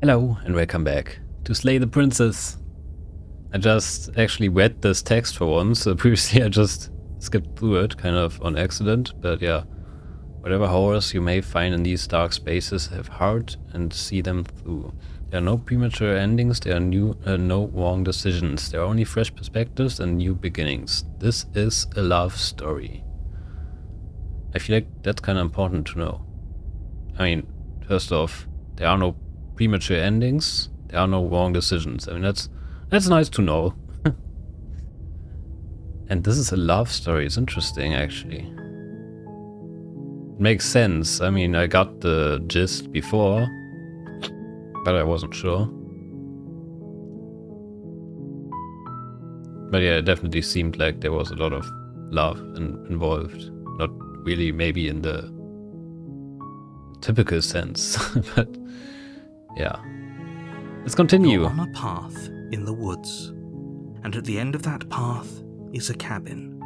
Hello and welcome back to Slay the Princess. I just actually read this text for once. Previously I just skipped through it kind of on accident, but yeah. Whatever horrors you may find in these dark spaces, have heart and see them through. There are no premature endings, there are no wrong decisions. There are only fresh perspectives and new beginnings. This is a love story. I feel like that's kind of important to know. I mean, first off, there are no premature endings, there are no wrong decisions. I mean, that's nice to know. And this is a love story. It's interesting, actually. It makes sense. I mean, I got the gist before, but I wasn't sure. But yeah, it definitely seemed like there was a lot of love involved. Not really maybe in the typical sense, but yeah. Let's continue. You're on a path in the woods, and at the end of that path is a cabin.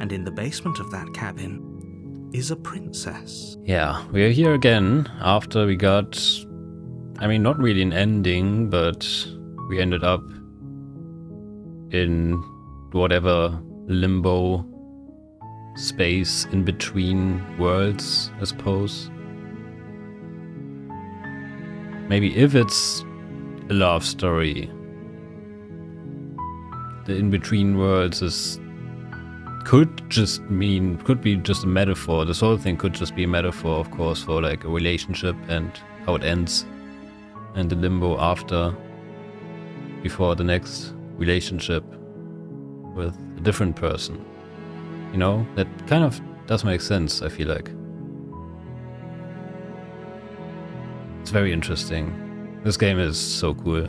And in the basement of that cabin is a princess. Yeah, we're here again after we got, I mean, not really an ending, but we ended up in whatever limbo space in between worlds, I suppose. Maybe if it's a love story, the in-between worlds could be just a metaphor. This whole thing could just be a metaphor, of course, for like a relationship and how it ends, and the limbo before the next relationship with a different person. You know, that kind of does make sense, I feel like. It's very interesting. This game is so cool.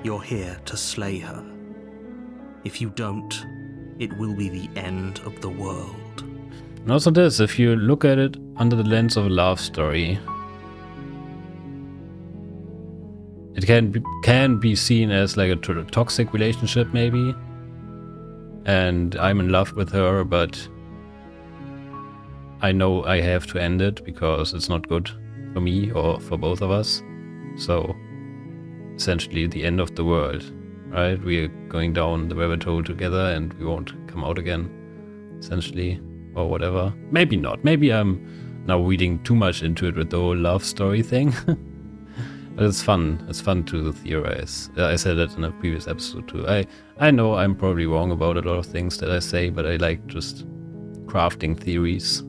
You're here to slay her. If you don't, it will be the end of the world. And also this, if you look at it under the lens of a love story, it can be seen as like a toxic relationship maybe. And I'm in love with her, but I know I have to end it because it's not good for me or for both of us. So essentially the end of the world, right? We're going down the rabbit hole together and we won't come out again, essentially, or whatever. Maybe not. Maybe I'm now reading too much into it with the whole love story thing. But it's fun. It's fun to theorize. I said that in a previous episode too. I know I'm probably wrong about a lot of things that I say, but I like just crafting theories.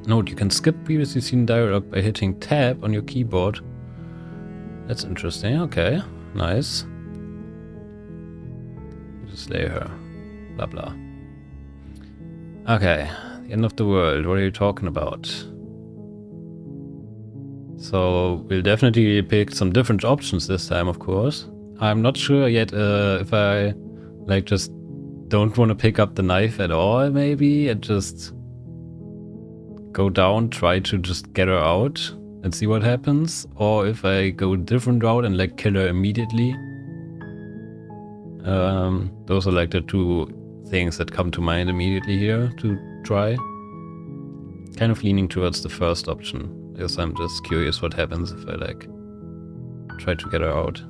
Note, you can skip previously seen dialogue by hitting tab on your keyboard. That's interesting. Okay, nice. Just slay her. Blah blah. Okay, the end of the world. What are you talking about? So we'll definitely pick some different options this time, of course. I'm not sure yet if I like just don't want to pick up the knife at all, maybe, and just go down, try to just get her out and see what happens, or if I go a different route and like kill her immediately. Those are like the two things that come to mind immediately here to try. Kind of leaning towards the first option, because I'm just curious what happens if I like try to get her out.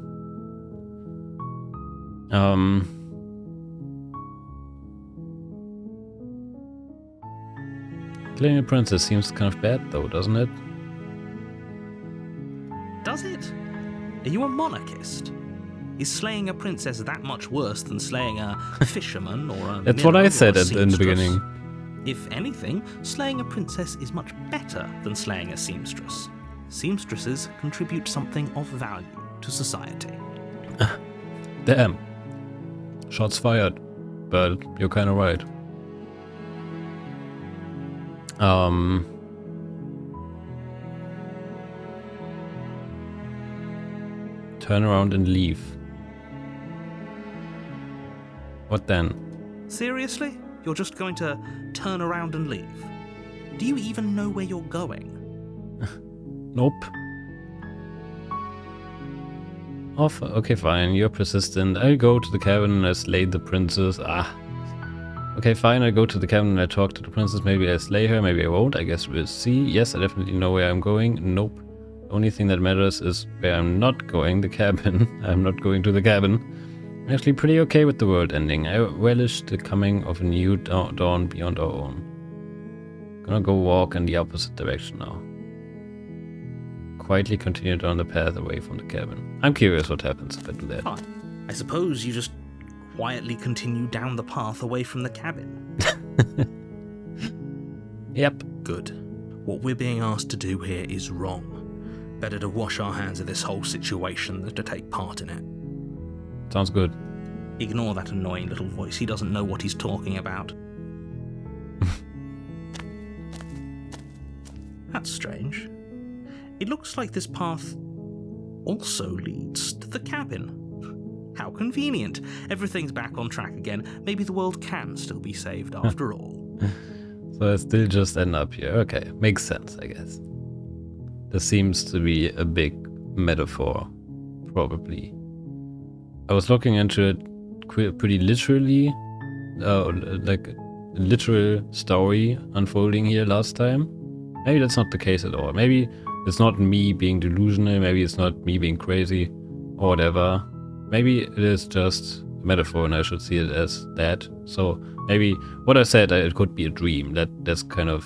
Killing a princess seems kind of bad though, doesn't it? Does it? Are you a monarchist? Is slaying a princess that much worse than slaying a fisherman or a That's what I said in the beginning. If anything, slaying a princess is much better than slaying a seamstress. Seamstresses contribute something of value to society. Damn. Shots fired. But you're kind of right. Turn around and leave. What then? Seriously? You're just going to turn around and leave? Do you even know where you're going? Nope. Okay, fine. You're persistent. I'll go to the cabin and I slay the princess. Okay, fine, I go to the cabin and I talk to the princess. Maybe I slay her, maybe I won't. I guess we'll see. Yes, I definitely know where I'm going. Nope. The only thing that matters is where I'm not going, the cabin. I'm not going to the cabin. I'm actually pretty okay with the world ending. I relish the coming of a new dawn beyond our own. Gonna go walk in the opposite direction now. Quietly continue down the path away from the cabin. I'm curious what happens if I do that. Fine. I suppose you just quietly continue down the path away from the cabin. Yep. Good. What we're being asked to do here is wrong. Better to wash our hands of this whole situation than to take part in it. Sounds good. Ignore that annoying little voice. He doesn't know what he's talking about. That's strange. It looks like this path also leads to the cabin. How convenient. Everything's back on track again. Maybe the world can still be saved after all. So I still just end up here. Okay, makes sense, I guess. This seems to be a big metaphor, probably. I was looking into it pretty literally, like a literal story unfolding here last time. Maybe that's not the case at all. Maybe it's not me being delusional, maybe it's not me being crazy, or whatever. Maybe it is just a metaphor and I should see it as that. So maybe what I said, it could be a dream. That's kind of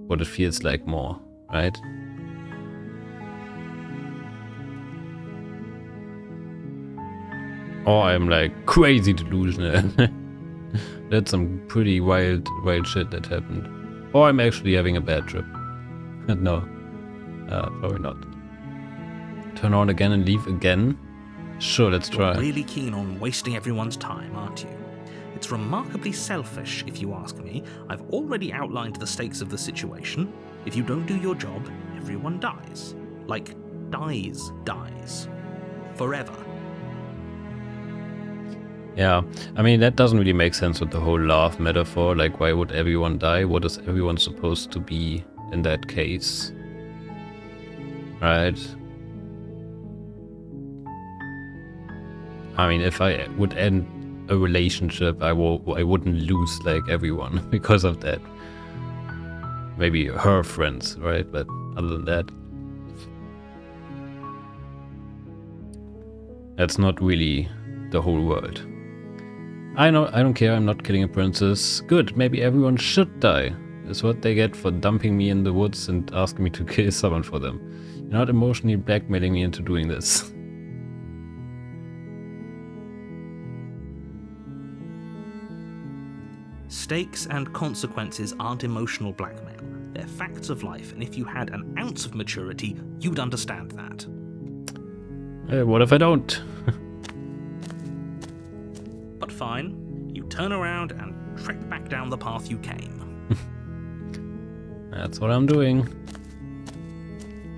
what it feels like more, right? Or I'm like crazy delusional. That's some pretty wild shit that happened. Or I'm actually having a bad trip. No, probably not. Turn on again and leave again? Sure, let's try. You're really keen on wasting everyone's time, aren't you? It's remarkably selfish, if you ask me. I've already outlined the stakes of the situation. If you don't do your job, everyone dies. Like, dies. Forever. Yeah, I mean, that doesn't really make sense with the whole laugh metaphor. Like, why would everyone die? What is everyone supposed to be in that case? Right? I mean, if I would end a relationship, I wouldn't lose, like, everyone because of that. Maybe her friends, right? But other than that, that's not really the whole world. I don't care, I'm not killing a princess. Good, maybe everyone should die. That's what they get for dumping me in the woods and asking me to kill someone for them. You're not emotionally blackmailing me into doing this. Stakes and consequences aren't emotional blackmail. They're facts of life, and if you had an ounce of maturity, you'd understand that. What if I don't? But fine, you turn around and trek back down the path you came. That's what I'm doing.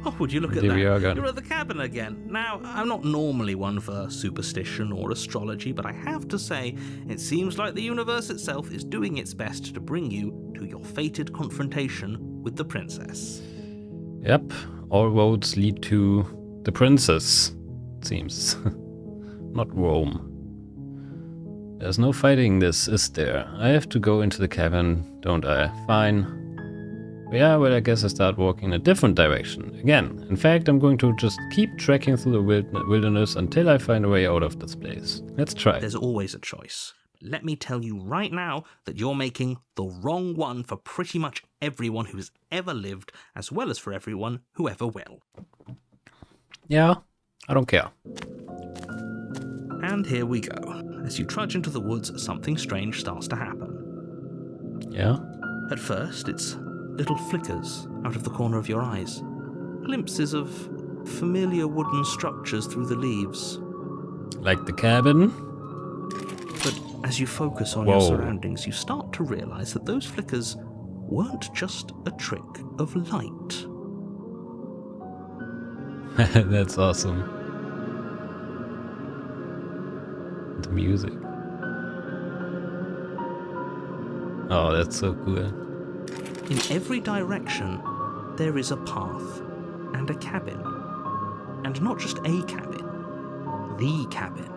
Oh, would you look at There that? we are again. You're at the cabin again. Now, I'm not normally one for superstition or astrology, but I have to say, it seems like the universe itself is doing its best to bring you to your fated confrontation with the princess. Yep, all roads lead to the princess, it seems. Not Rome. There's no fighting this, is there? I have to go into the cabin, don't I? Fine. Yeah, well, I guess I start walking in a different direction. Again, in fact, I'm going to just keep trekking through the wilderness until I find a way out of this place. Let's try. There's always a choice. Let me tell you right now that you're making the wrong one for pretty much everyone who's ever lived, as well as for everyone who ever will. Yeah, I don't care. And here we go. As you trudge into the woods, something strange starts to happen. Yeah? At first, it's little flickers out of the corner of your eyes. Glimpses of familiar wooden structures through the leaves. Like the cabin? But as you focus on your surroundings, you start to realize that those flickers weren't just a trick of light. That's awesome. The music. Oh, that's so cool. In every direction, there is a path and a cabin. And not just a cabin, the cabin.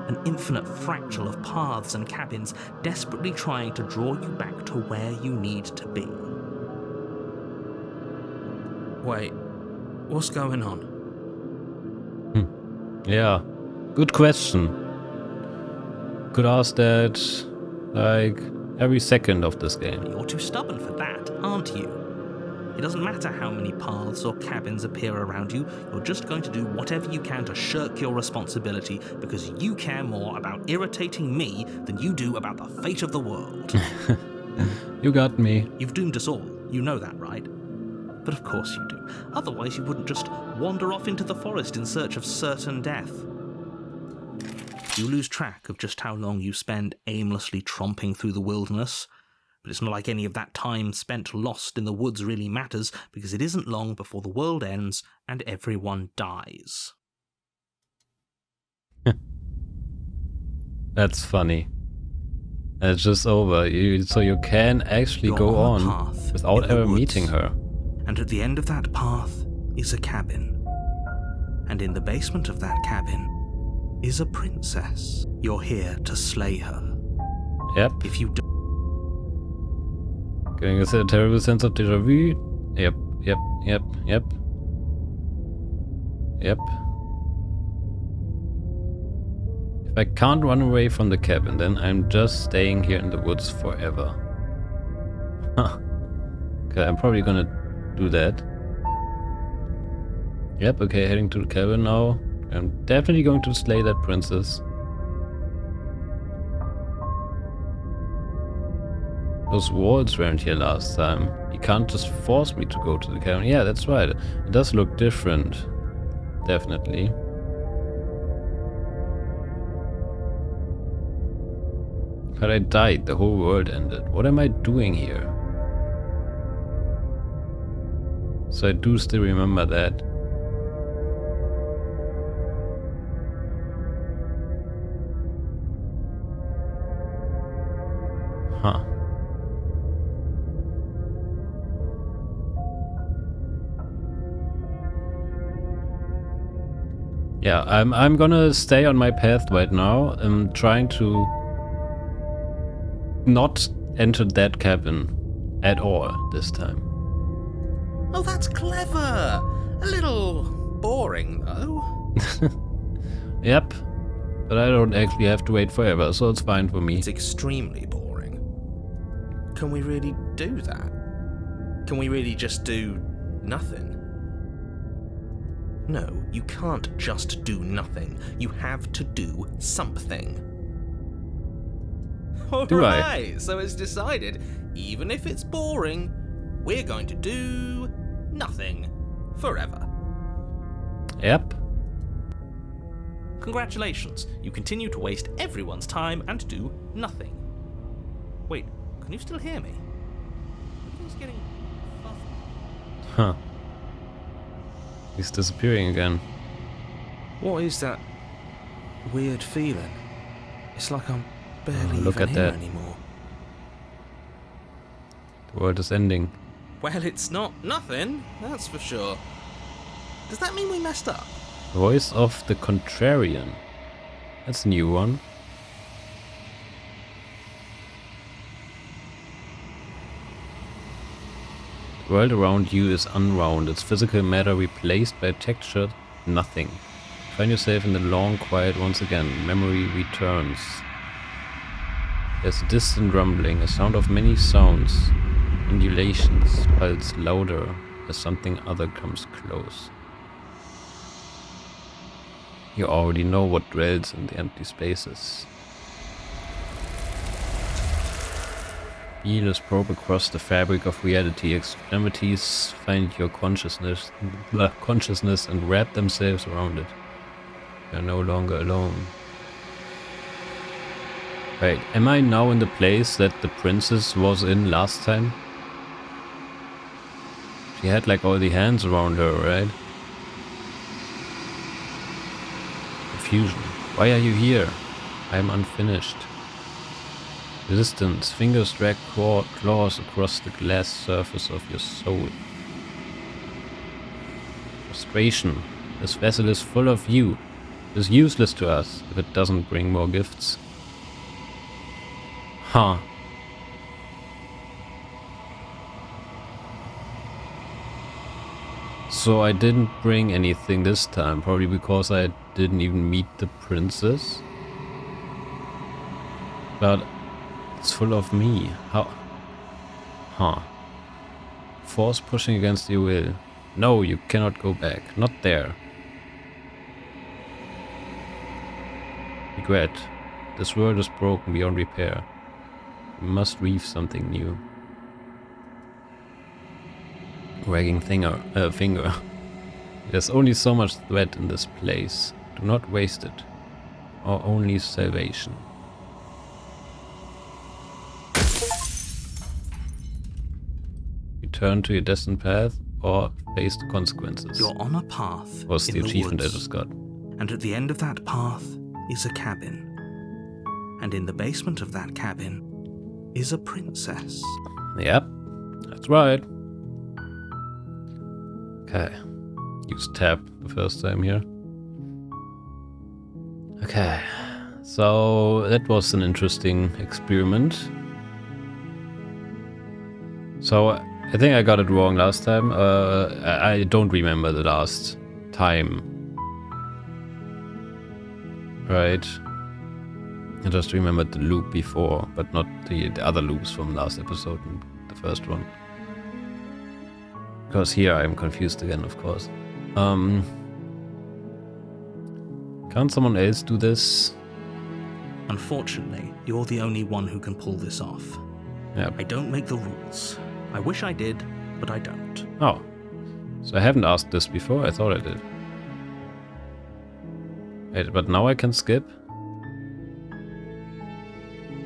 an infinite fractal of paths and cabins desperately trying to draw you back to where you need to be. Wait, what's going on? Yeah, good question. Could ask that like every second of this game. You're too stubborn for that, aren't you? It doesn't matter how many paths or cabins appear around you, you're just going to do whatever you can to shirk your responsibility because you care more about irritating me than you do about the fate of the world. You got me. You've doomed us all, you know that, right? But of course you do. Otherwise you wouldn't just wander off into the forest in search of certain death. You lose track of just how long you spend aimlessly tromping through the wilderness. But it's not like any of that time spent lost in the woods really matters, because it isn't long before the world ends and everyone dies. That's funny. It's just over. So you can actually You're go on on a path without in the ever woods. meeting her. And at the end of that path is a cabin. And in the basement of that cabin is a princess. You're here to slay her. Yep. If you don't, Getting a terrible sense of déjà vu. Yep. If I can't run away from the cabin, then I'm just staying here in the woods forever. Huh. Okay, I'm probably gonna do that. Yep, okay, heading to the cabin now. I'm definitely going to slay that princess. Those walls weren't here last time. You can't just force me to go to the cabin. Yeah, that's right. It does look different. Definitely. But I died. The whole world ended. What am I doing here? So I do still remember that. Huh. Yeah, I'm gonna stay on my path right now. I'm trying to not enter that cabin at all this time. oh, that's clever. A little boring, though. Yep, but I don't actually have to wait forever, so it's fine for me. It's extremely boring. Can we really do that? Can we really just do nothing? No, you can't just do nothing. You have to do something. Do I? Alright, so it's decided. Even if it's boring, we're going to do nothing forever. Yep. Congratulations, you continue to waste everyone's time and do nothing. Wait, can you still hear me? Everything's getting fuzzy. Huh. He's disappearing again. What is that weird feeling? It's like I'm barely look even at here that. anymore. The world is ending. Well, it's not nothing, that's for sure. Does that mean we messed up? Voice of the Contrarian. That's a new one. The world around you is unwound, its physical matter replaced by textured nothing. Find yourself in the long quiet once again. Memory returns. There's a distant rumbling, a sound of many sounds. Undulations, pulse louder as something other comes close. You already know what dwells in the empty spaces. Feel this probe across the fabric of reality. Extremities find your consciousness and wrap themselves around it. You're no longer alone. Wait, am I now in the place that the princess was in last time? She had like all the hands around her, right? Confusion. Why are you here? I am unfinished. Resistance. Fingers drag claws across the glass surface of your soul. Frustration. This vessel is full of you. is useless to us if it doesn't bring more gifts. Huh. So I didn't bring anything this time, probably because I didn't even meet the princess. But it's full of me. How? Huh. Force pushing against your will. No, you cannot go back. Not there. Regret. This world is broken beyond repair. You must weave something new. Wagging finger. There's only so much thread in this place. Do not waste it. Or only salvation. Return to your destined path or face the consequences. You're on a path Was the in achievement I woods, just got. and at the end of that path is a cabin. And in the basement of that cabin is a princess. Yep, that's right. Okay. Use tab the first time here. Okay. So that was an interesting experiment. So I think I got it wrong last time. I don't remember the last time. Right. I just remembered the loop before, but not the other loops from last episode and the first one. Because here I'm confused again, of course. Can't someone else do this? Unfortunately, you're the only one who can pull this off. Yeah. I don't make the rules. I wish I did, but I don't. Oh. So I haven't asked this before? I thought I did. Wait, but now I can skip?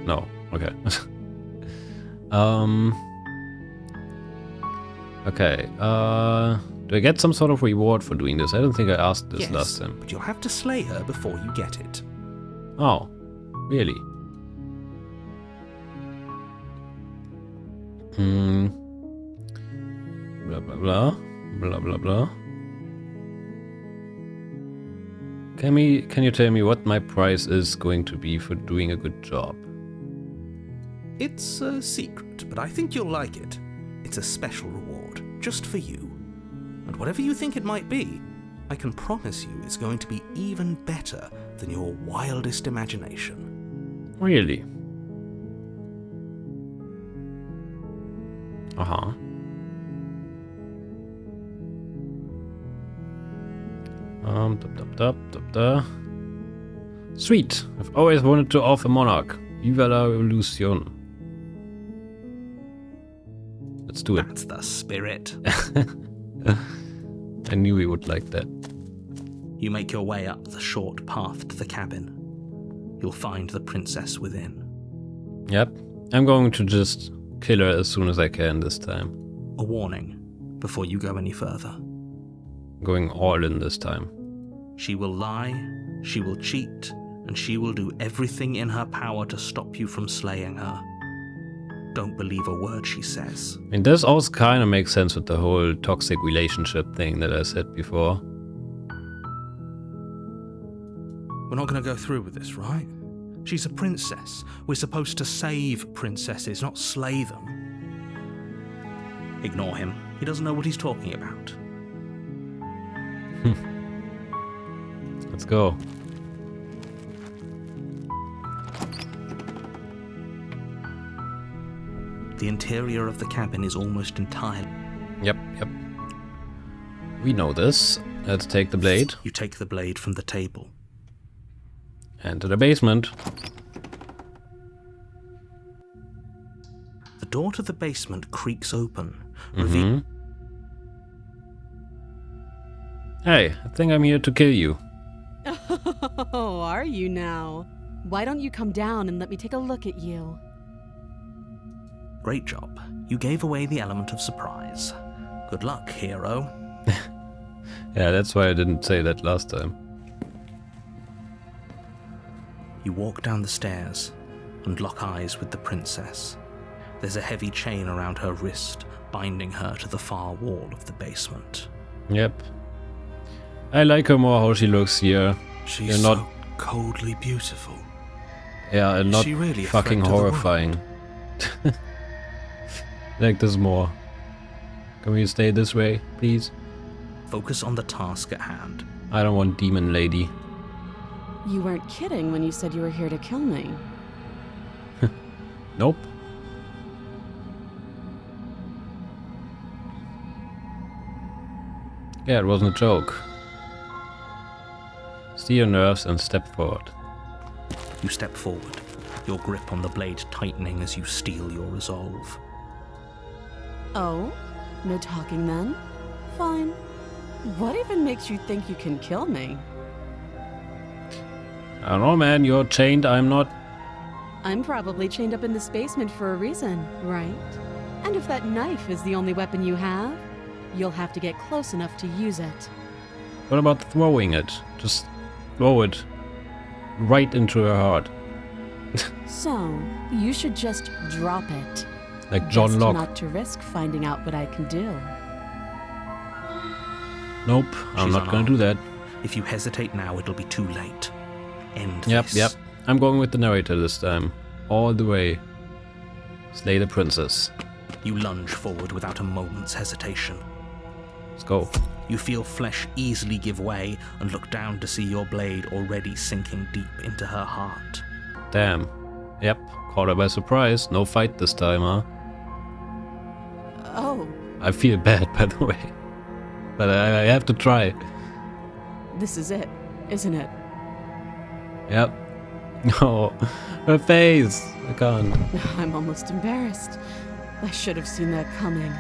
No. Okay. Okay. Do I get some sort of reward for doing this? I don't think I asked this last time. But you'll have to slay her before you get it. Oh. Really? Blah blah blah. Blah blah blah. Can you tell me what my price is going to be for doing a good job? It's a secret, but I think you'll like it. It's a special reward, just for you. And whatever you think it might be, I can promise you it's going to be even better than your wildest imagination. Really? Uh-huh. Sweet! I've always wanted to off a monarch. Viva la revolution. Let's do it. That's the spirit. I knew he would like that. You make your way up the short path to the cabin. You'll find the princess within. Yep. I'm going to just kill her as soon as I can this time. A warning before you go any further. Going all in this time. She will lie, she will cheat, and she will do everything in her power to stop you from slaying her. Don't believe a word she says. I mean, this also kind of makes sense with the whole toxic relationship thing that I said before. We're not going to go through with this, right? She's a princess. We're supposed to save princesses, not slay them. Ignore him. He doesn't know what he's talking about. Let's go. The interior of the cabin is almost entirely... Yep. We know this. Let's take the blade. You take the blade from the table. Enter the basement. The door to the basement creaks open, Hey, I think I'm here to kill you. Oh, are you now? Why don't you come down and let me take a look at you? Great job. You gave away the element of surprise. Good luck, hero. Yeah, that's why I didn't say that last time. You walk down the stairs and lock eyes with the princess. There's a heavy chain around her wrist, binding her to the far wall of the basement. Yep. I like her more how she looks here. She's You're not- so coldly beautiful. Yeah, and Is not she really a fucking threat to the world? horrifying. Like this more. Can we stay this way, please? Focus on the task at hand. I don't want demon lady. You weren't kidding when you said you were here to kill me. Nope. Yeah, it wasn't a joke. Steer your nerves and step forward. You step forward, your grip on the blade tightening as you steel your resolve. Oh? No talking then? Fine. What even makes you think you can kill me? I don't know, man. You're chained. I'm not. I'm probably chained up in this basement for a reason, right? And if that knife is the only weapon you have, you'll have to get close enough to use it. What about throwing it? Just throw it right into her heart. So, you should just drop it. Like John Best Locke. not to risk finding out what I can do. Nope, I'm She's not gonna do that. If you hesitate now, it'll be too late. End Yep, this. yep. I'm going with the narrator this time. All the way. Slay the princess. You lunge forward without a moment's hesitation. Let's go. You feel flesh easily give way and look down to see your blade already sinking deep into her heart. Damn. Yep, caught her by surprise. No fight this time, huh? Oh, I feel bad, by the way. But I have to try. this is it, isn't it? Yep. Oh, her face. I can't. I'm almost embarrassed. I should have seen that coming.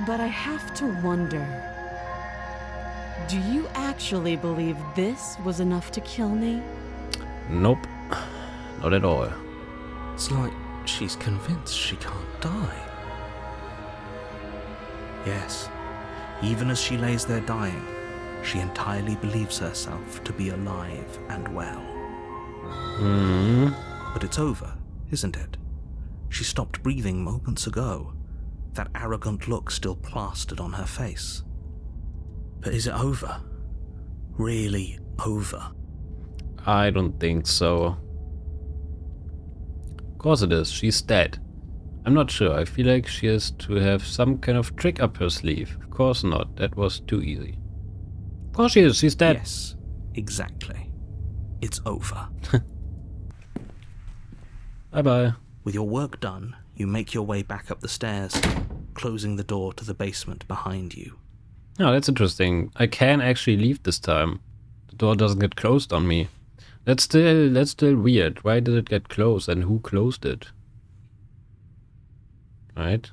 But I have to wonder. Do you actually believe this was enough to kill me? Nope. Not at all. It's like she's convinced she can't die. Yes, even as she lays there dying, she entirely believes herself to be alive and well. But it's over, isn't it? She stopped breathing moments ago, that arrogant look still plastered on her face. But is it over? Really over? I don't think so. Of course it is. She's dead. I'm not sure. I feel like she has to have some kind of trick up her sleeve. Of course not. That was too easy. Of course she is. She's dead. Yes, exactly. It's over. Bye-bye. With your work done, you make your way back up the stairs, closing the door to the basement behind you. Oh, that's interesting. I can actually leave this time. The door doesn't get closed on me. That's still weird. Why did it get closed and who closed it? Right?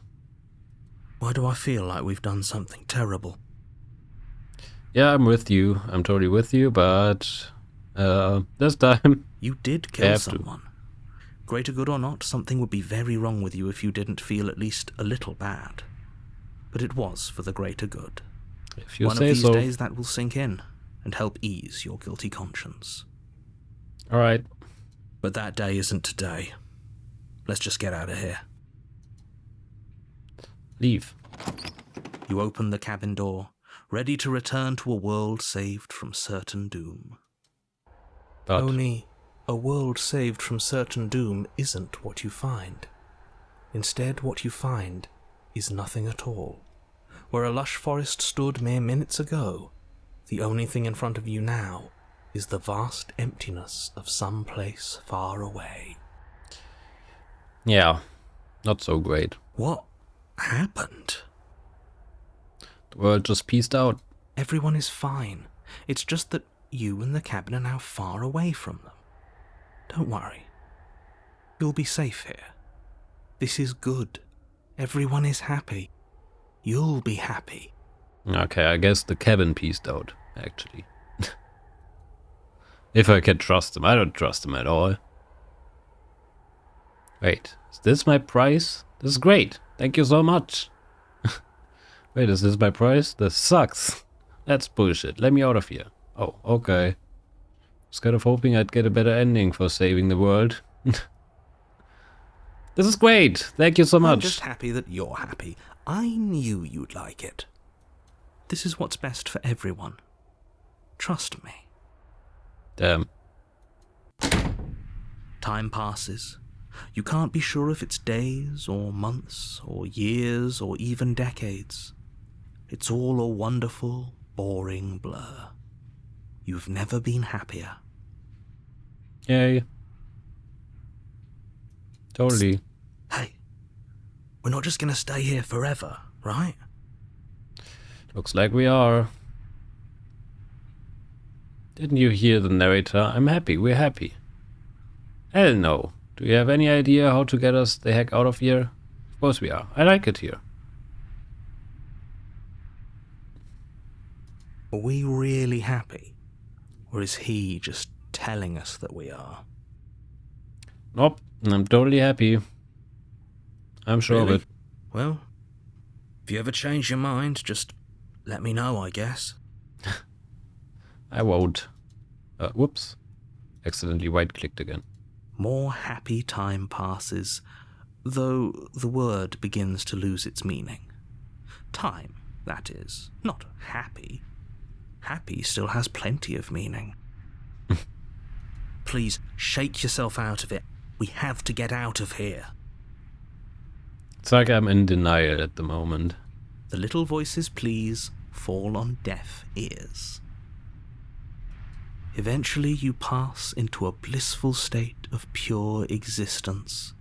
Why do I feel like we've done something terrible? Yeah, I'm with you. I'm totally with you, but this time You did I kill have to. someone. Greater good or not, something would be very wrong with you if you didn't feel at least a little bad. But it was for the greater good. If you One of say these so. days that will sink in and help ease your guilty conscience. All right. But that day isn't today. Let's just get out of here. Leave. You open the cabin door, ready to return to a world saved from certain doom. But Only a world saved from certain doom isn't what you find. Instead, what you find is nothing at all. Where a lush forest stood mere minutes ago, the only thing in front of you now is the vast emptiness of some place far away. yeah, not so great. What happened? The world just pieced out. Everyone is fine. It's just that you and the cabin are now far away from them. Don't worry. You'll be safe here. This is good. Everyone is happy. You'll be happy. Okay, I guess the cabin pieced out, actually. If I can trust him. I don't trust him at all. Wait, is this my price? This is great. Thank you so much. Wait, is this my price? This sucks. That's bullshit. Let me out of here. Oh, okay. Was kind of hoping I'd get a better ending for saving the world. This is great. Thank you so I'm much. just happy that you're happy. I knew you'd like it. This is what's best for everyone. Trust me. Damn. Time passes. You can't be sure if it's days or months or years or even decades. It's all a wonderful, boring blur. You've never been happier. Yay. Totally. Hey, we're not just gonna stay here forever, right? Looks like we are. Didn't you hear the narrator? I'm happy, we're happy. Hell no. Do you have any idea how to get us the heck out of here? Of course we are. I like it here. Are we really happy? Or is he just telling us that we are? Nope, I'm totally happy. I'm sure of Really? it. Well, if you ever change your mind, just let me know, I guess. I won't. Whoops. Accidentally right-clicked again. More happy time passes, though the word begins to lose its meaning. Time, that is, not happy. Happy still has plenty of meaning. Please, shake yourself out of it. We have to get out of here. It's like I'm in denial at the moment. The little voice's pleas fall on deaf ears. Eventually you pass into a blissful state of pure existence.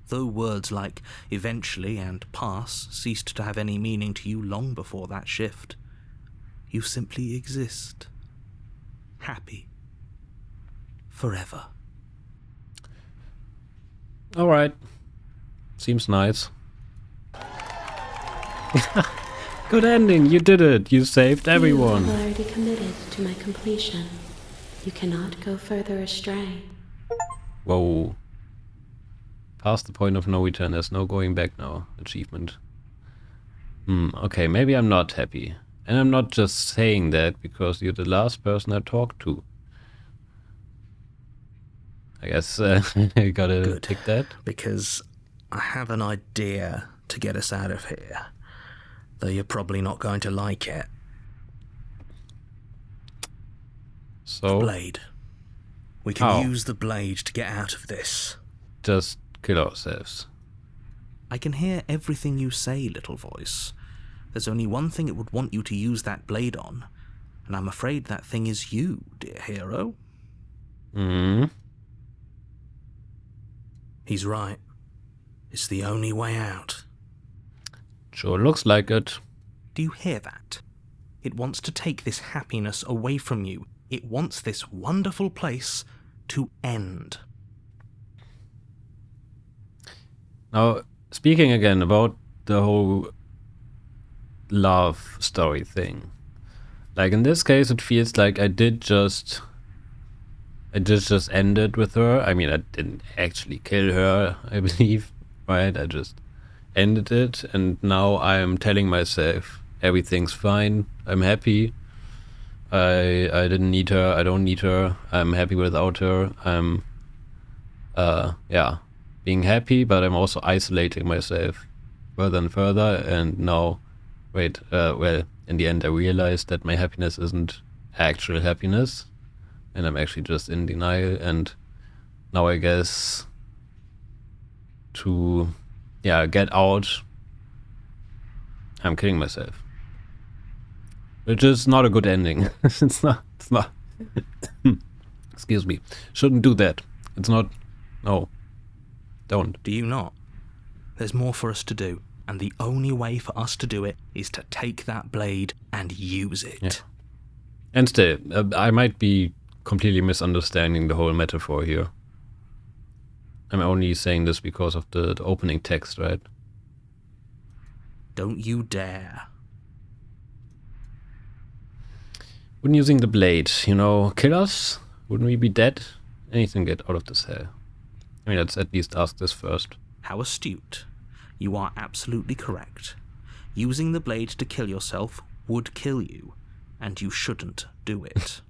Though words like eventually and pass ceased to have any meaning to you long before that shift, you simply exist. Happy. Forever. Alright. Seems nice. Good ending, you did it. You saved everyone. You have already committed to my completion. You cannot go further astray. Whoa. Past the point of no return, there's no going back now. Achievement. Okay, maybe I'm not happy. And I'm not just saying that because you're the last person I talked to. I guess I gotta Good. take that. Because I have an idea to get us out of here. Though you're probably not going to like it. So, Blade. We can How? use the blade to get out of this. just kill ourselves. I can hear everything you say, little voice. There's only one thing it would want you to use that blade on, and I'm afraid that thing is you, dear hero. He's right. It's the only way out. Sure looks like it. Do you hear that? It wants to take this happiness away from you. It wants this wonderful place to end. Now, speaking again about the whole love story thing. Like in this case, it feels like I did just end it with her. I mean, I didn't actually kill her, I believe, right? I just ended it, and now I'm telling myself everything's fine. I'm happy. I didn't need her. I don't need her. I'm happy without her. I'm being happy, but I'm also isolating myself further and further. And now, well, in the end, I realized that my happiness isn't actual happiness, and I'm actually just in denial. And now I guess to get out, I'm killing myself. Which is not a good ending. It's not. Excuse me. Shouldn't do that. It's not. No. Don't. Do you not? There's more for us to do, and the only way for us to do it is to take that blade and use it. Yeah. And still, I might be completely misunderstanding the whole metaphor here. I'm only saying this because of the opening text, right? Don't you dare. Wouldn't using the blade, kill us? Wouldn't we be dead? Anything get out of this hell. I mean, let's at least ask this first. How astute. You are absolutely correct. Using the blade to kill yourself would kill you, and you shouldn't do it.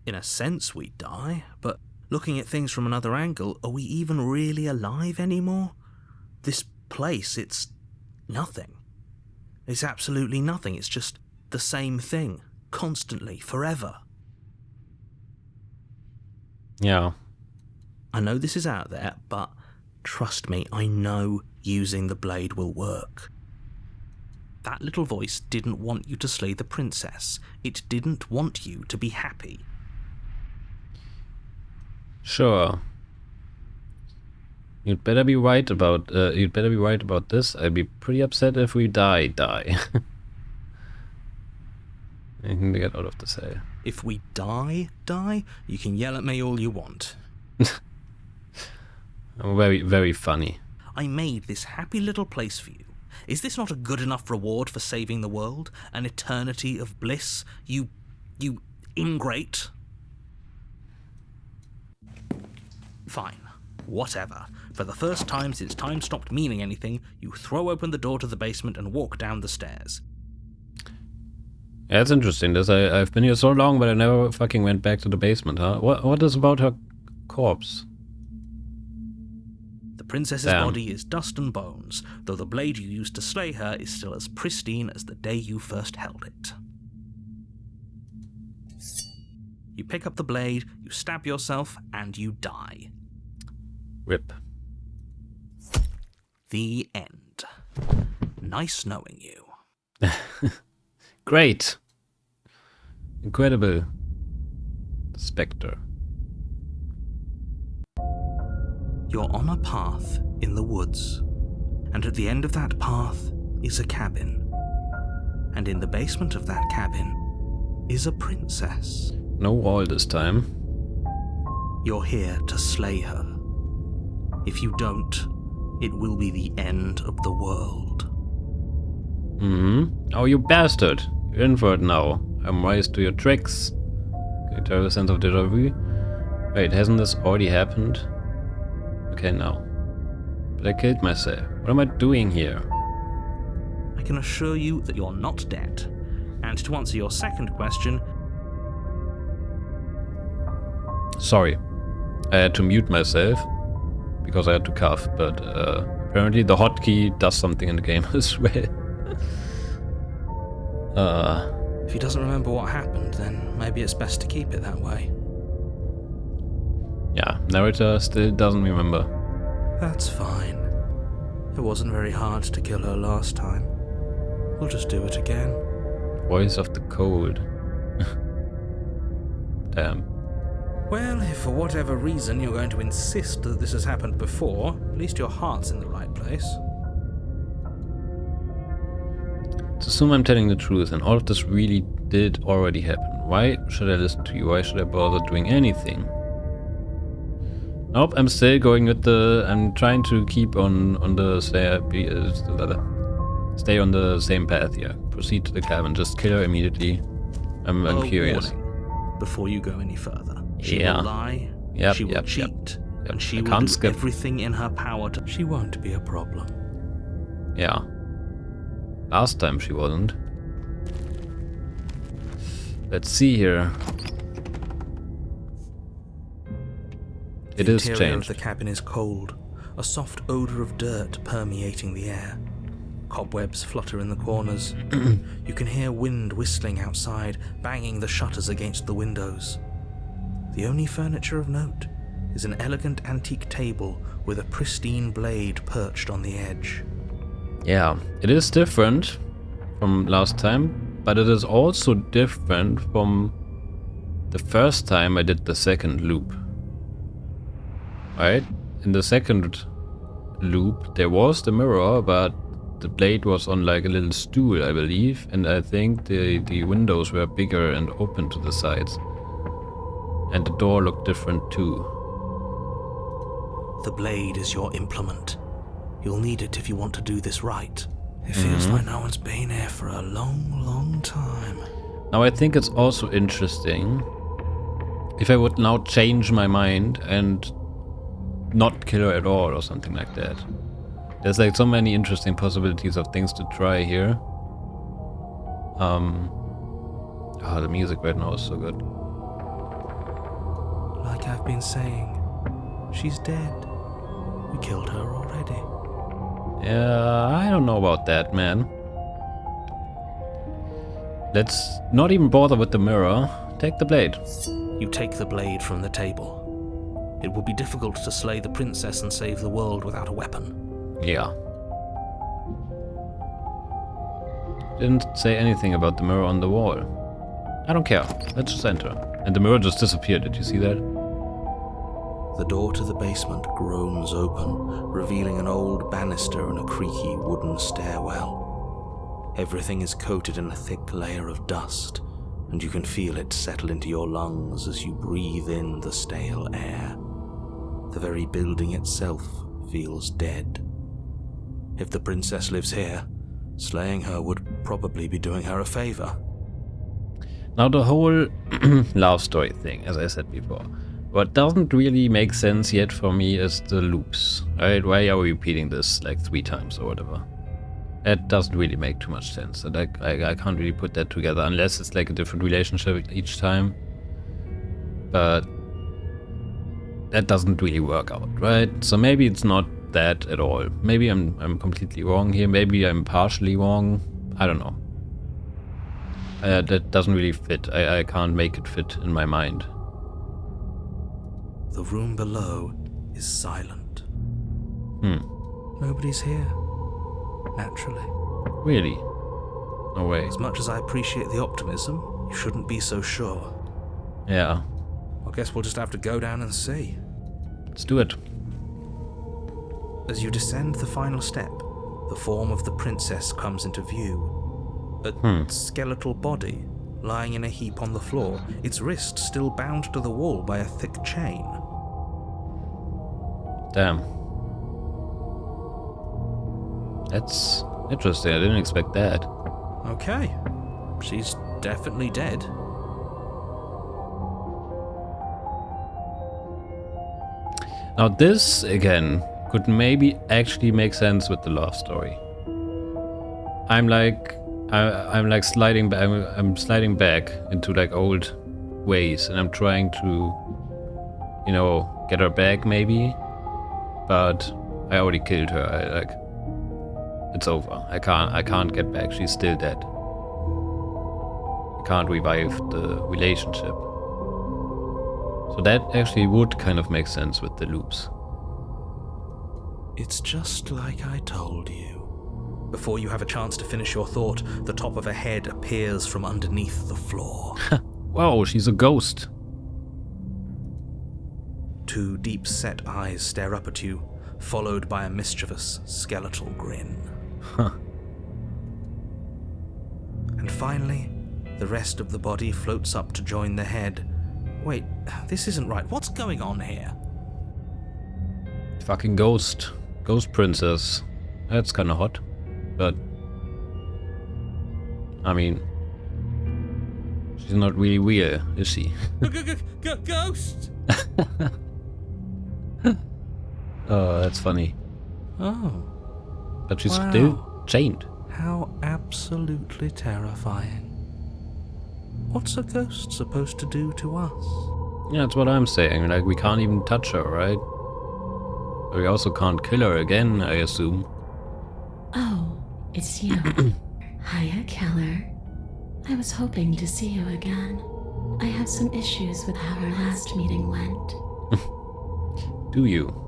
In a sense, we'd die, but looking at things from another angle, are we even really alive anymore? This place, it's nothing. It's absolutely nothing. It's just the same thing, constantly, forever. Yeah. I know this is out there, but trust me, I know using the blade will work. That little voice didn't want you to slay the princess. It didn't want you to be happy. Sure. You'd better be right about this. I'd be pretty upset if we die. Anything to get out of the cell. If we die, you can yell at me all you want. Very, very funny. I made this happy little place for you. Is this not a good enough reward for saving the world? An eternity of bliss? You ingrate? Fine. Whatever. For the first time since time stopped meaning anything, you throw open the door to the basement and walk down the stairs. Yeah, it's interesting. I've been here so long, but I never fucking went back to the basement, huh? What is about her corpse? The princess's body is dust and bones, though the blade you used to slay her is still as pristine as the day you first held it. You pick up the blade, you stab yourself, and you die. Rip. The end. Nice knowing you. Great. Incredible. Spectre. You're on a path in the woods, and at the end of that path is a cabin. And in the basement of that cabin is a princess. No wall this time. You're here to slay her. If you don't, it will be the end of the world. Oh, you bastard. You're in for it now. I'm wise to your tricks. Can you tell a sense of déjà vu? Wait, hasn't this already happened? Okay, now. But I killed myself. What am I doing here? I can assure you that you're not dead. And to answer your second question... Sorry. I had to mute myself because I had to cough, but apparently the hotkey does something in the game as well. If he doesn't remember what happened, then maybe it's best to keep it that way. Yeah, narrator still doesn't remember. That's fine. It wasn't very hard to kill her last time. We'll just do it again. Voice of the cold. Damn. Well, if for whatever reason you're going to insist that this has happened before, at least your heart's in the right place. Let's assume I'm telling the truth and all of this really did already happen. Why should I listen to you? Why should I bother doing anything? Nope, I'm still going with I'm trying to keep on the stay on the same path here. Proceed to the cabin, just kill her immediately. I'm curious. Warning, before you go any further. She Yeah. will lie, she will cheat, and she will do everything in her power to... She won't be a problem. Yeah. Last time she wasn't. Let's see here. It is changed. The interior of the cabin is cold, a soft odor of dirt permeating the air. Cobwebs flutter in the corners. You can hear wind whistling outside, banging the shutters against the windows. The only furniture of note is an elegant antique table with a pristine blade perched on the edge. Yeah, it is different from last time, but it is also different from the first time I did the second loop. Right? In the second loop there was the mirror, but the blade was on like a little stool, I believe, and I think the windows were bigger and open to the sides. And the door looked different too. The blade is your implement. You'll need it if you want to do this right. It feels like no one's been here for a long, long time. Now I think it's also interesting if I would now change my mind and not kill her at all or something like that. There's like so many interesting possibilities of things to try here. Oh, the music right now is so good. Like I've been saying, she's dead. We killed her already. Yeah, I don't know about that, man. Let's not even bother with the mirror. Take the blade. You take the blade from the table. It would be difficult to slay the princess and save the world without a weapon. Yeah. Didn't say anything about the mirror on the wall. I don't care. Let's just enter. And the mirror just disappeared. Did you see that? The door to the basement groans open, revealing an old banister and a creaky wooden stairwell. Everything is coated in a thick layer of dust, and you can feel it settle into your lungs as you breathe in the stale air. The very building itself feels dead. If the princess lives here, slaying her would probably be doing her a favor. Now the whole love story thing, as I said before, what doesn't really make sense yet for me is the loops. Right? Why are we repeating this like 3 times or whatever? That doesn't really make too much sense, and I can't really put that together unless it's like a different relationship each time. But that doesn't really work out, right? So maybe it's not that at all. Maybe I'm completely wrong here. Maybe I'm partially wrong. I don't know. That doesn't really fit. I can't make it fit in my mind. The room below is silent. Nobody's here. Naturally. Really? No way. As much as I appreciate the optimism, you shouldn't be so sure. Yeah. I guess we'll just have to go down and see. Let's do it. As you descend the final step, the form of the princess comes into view. A skeletal body, lying in a heap on the floor, its wrist still bound to the wall by a thick chain. Damn. That's interesting. I didn't expect that. Okay. She's definitely dead. Now this, again, could maybe actually make sense with the love story. I'm like sliding back. I'm sliding back into like old ways, and I'm trying to, you know, get her back maybe. But I already killed her. It's over. I can't get back. She's still dead. I can't revive the relationship. So that actually would kind of make sense with the loops. It's just like I told you. Before you have a chance to finish your thought, the top of a head appears from underneath the floor. Whoa, she's a ghost. 2 deep-set eyes stare up at you, followed by a mischievous skeletal grin. Huh. And finally, the rest of the body floats up to join the head. Wait, this isn't right. What's going on here? Fucking ghost. Ghost princess. That's kind of hot. But I mean, she's not really weird, is she? Ghost! Oh, that's funny. Oh. But she's Wow. still chained. How absolutely terrifying. What's a ghost supposed to do to us? Yeah, that's what I'm saying. Like, we can't even touch her, right? But we also can't kill her again, I assume. Oh, it's you. Hiya, Keller. I was hoping to see you again. I have some issues with how our last meeting went. Do you?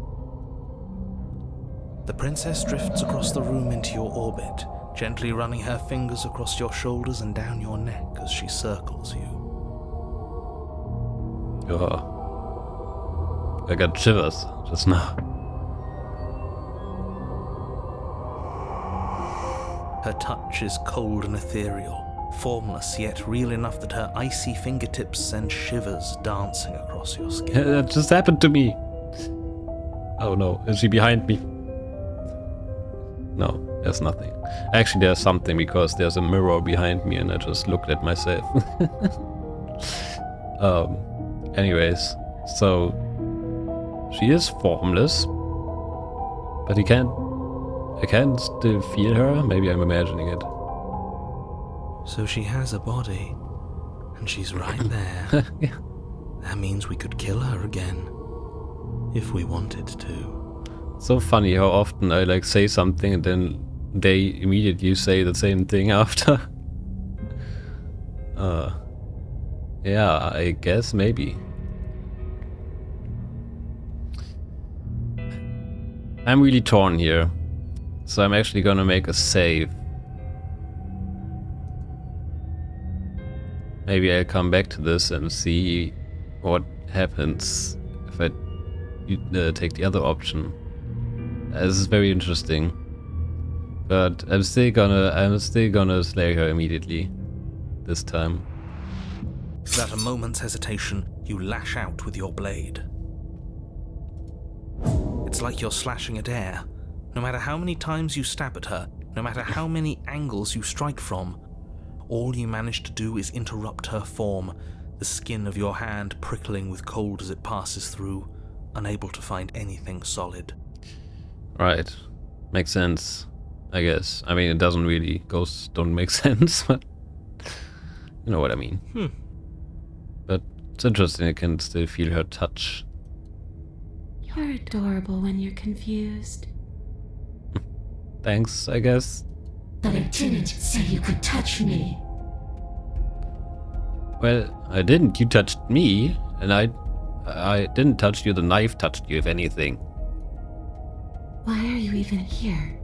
The princess drifts across the room into your orbit, gently running her fingers across your shoulders and down your neck as she circles you. Oh. I got shivers just now. Her touch is cold and ethereal, formless yet real enough that her icy fingertips send shivers dancing across your skin. That just happened to me. Oh no, is she behind me? No, there's nothing. Actually, there's something because there's a mirror behind me and I just looked at myself. Anyways, so she is formless, but I can still feel her. Maybe I'm imagining it. So she has a body, and she's right there. Yeah. That means we could kill her again, if we wanted to. So funny how often I like say something and then they immediately say the same thing after. Yeah, I guess maybe. I'm really torn here. So I'm actually gonna make a save. Maybe I'll come back to this and see what happens if I take the other option. This is very interesting. But I'm still gonna slay her immediately. This time. Without a moment's hesitation, you lash out with your blade. It's like you're slashing at air. No matter how many times you stab at her, no matter how many angles you strike from, all you manage to do is interrupt her form, the skin of your hand prickling with cold as it passes through, unable to find anything solid. Right. Makes sense, I guess. I mean, it doesn't really. Ghosts don't make sense, but you know what I mean. But it's interesting, I can still feel her touch. You're adorable when you're confused. Thanks, I guess. But I didn't say you could touch me. Well, I didn't. You touched me, and I didn't touch you. The knife touched you, if anything. Why are you even here?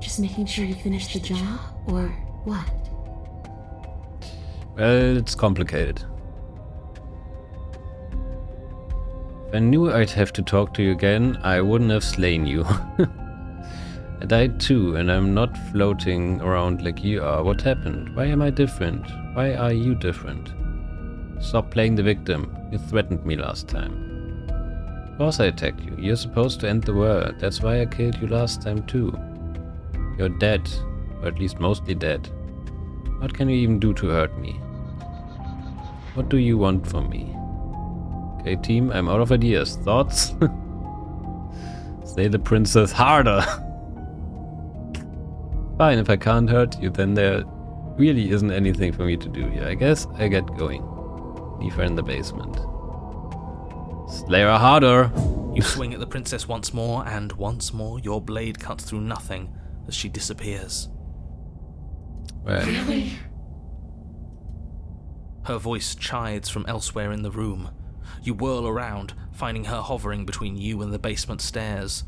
Just making sure you finish the job, or what? Well, it's complicated. If I knew I'd have to talk to you again, I wouldn't have slain you. I died too, and I'm not floating around like you are. What happened? Why am I different? Why are you different? Stop playing the victim. You threatened me last time. Of course I attacked you. You're supposed to end the world. That's why I killed you last time too. You're dead. Or at least mostly dead. What can you even do to hurt me? What do you want from me? Okay, team, I'm out of ideas. Thoughts? Say the princess harder. Fine, if I can't hurt you, then there really isn't anything for me to do here. I guess I get going. Leave her in the basement. Slay her harder! You swing at the princess once more, and once more your blade cuts through nothing as she disappears. Well, Really? Her voice chides from elsewhere in the room. You whirl around, finding her hovering between you and the basement stairs,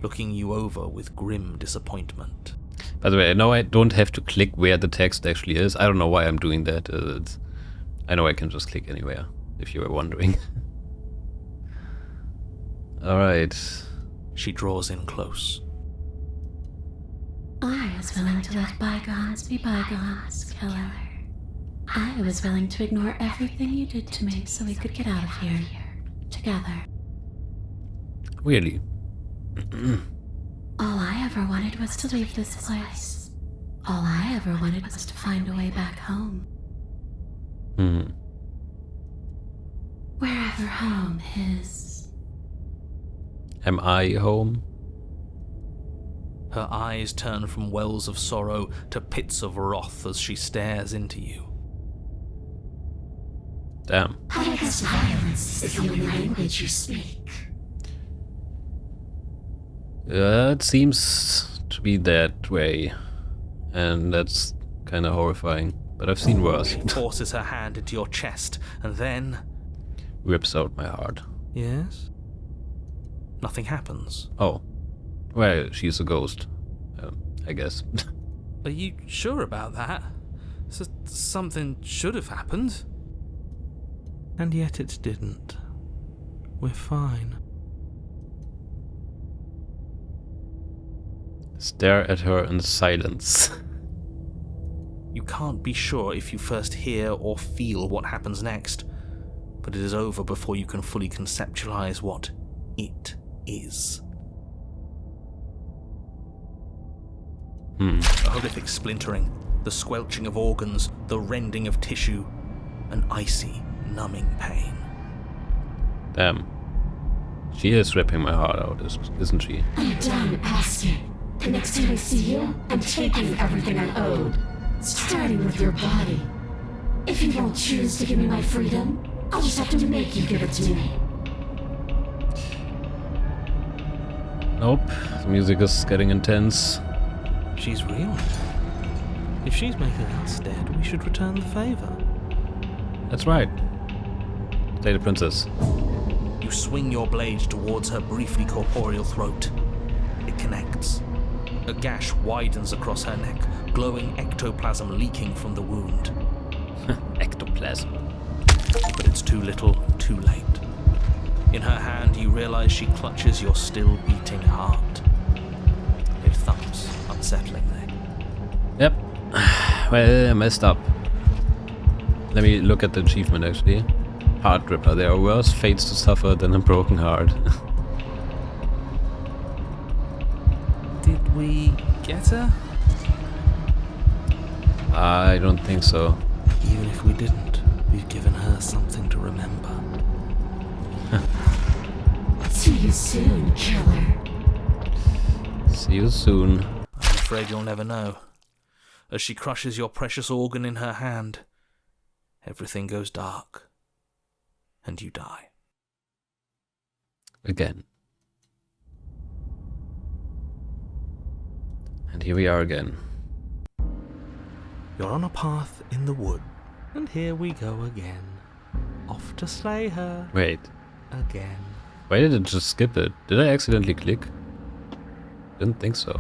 looking you over with grim disappointment. by the way, I know I don't have to click where the text actually is. I don't know why I'm doing that. I know I can just click anywhere, if you were wondering. Alright. She draws in close. I was willing to let bygones be bygones, killer. I was willing to ignore everything you did to me so we could get out of here together. Really? All I ever wanted was to leave this place. All I ever wanted was to find a way back home. Wherever home is. Am I home? Her eyes turn from wells of sorrow to pits of wrath as she stares into you. Damn. I guess violence is the only language you speak. It seems to be that way. And that's kind of horrifying. But I've seen worse. She forces her hand into your chest and then... rips out my heart. Yes? Nothing happens. Oh. Well, she's a ghost. I guess. Are you sure about that? Something should have happened. And yet it didn't. We're fine. Stare at her in silence. You can't be sure if you first hear or feel what happens next, but it is over before you can fully conceptualize what it is. A horrific splintering, the squelching of organs, the rending of tissue, an icy, numbing pain. Damn. She is ripping my heart out, isn't she? I'm done asking. The next time I see you, I'm taking everything I owed. Starting with your body. If you won't choose to give me my freedom, I'll just have to make you give it to me. Nope. The music is getting intense. She's real. If she's making us dead, we should return the favor. That's right. Slay the princess. You swing your blade towards her briefly corporeal throat. It connects. A gash widens across her neck, glowing ectoplasm leaking from the wound. Ectoplasm. But it's too little, too late. In her hand, you realize she clutches your still beating heart. It thumps unsettlingly. Yep. Well, I messed up. Let me look at the achievement actually. Heart Ripper. There are worse fates to suffer than a broken heart. Did we get her? I don't think so. Even if we didn't, we've given her something to remember. See you soon, killer. See you soon. I'm afraid you'll never know. As she crushes your precious organ in her hand, everything goes dark, and you die. Again. And here we are again. You're on a path in the wood, and here we go again. Off to slay her Wait. again. Why did it just skip it? Did I accidentally click? Didn't think so.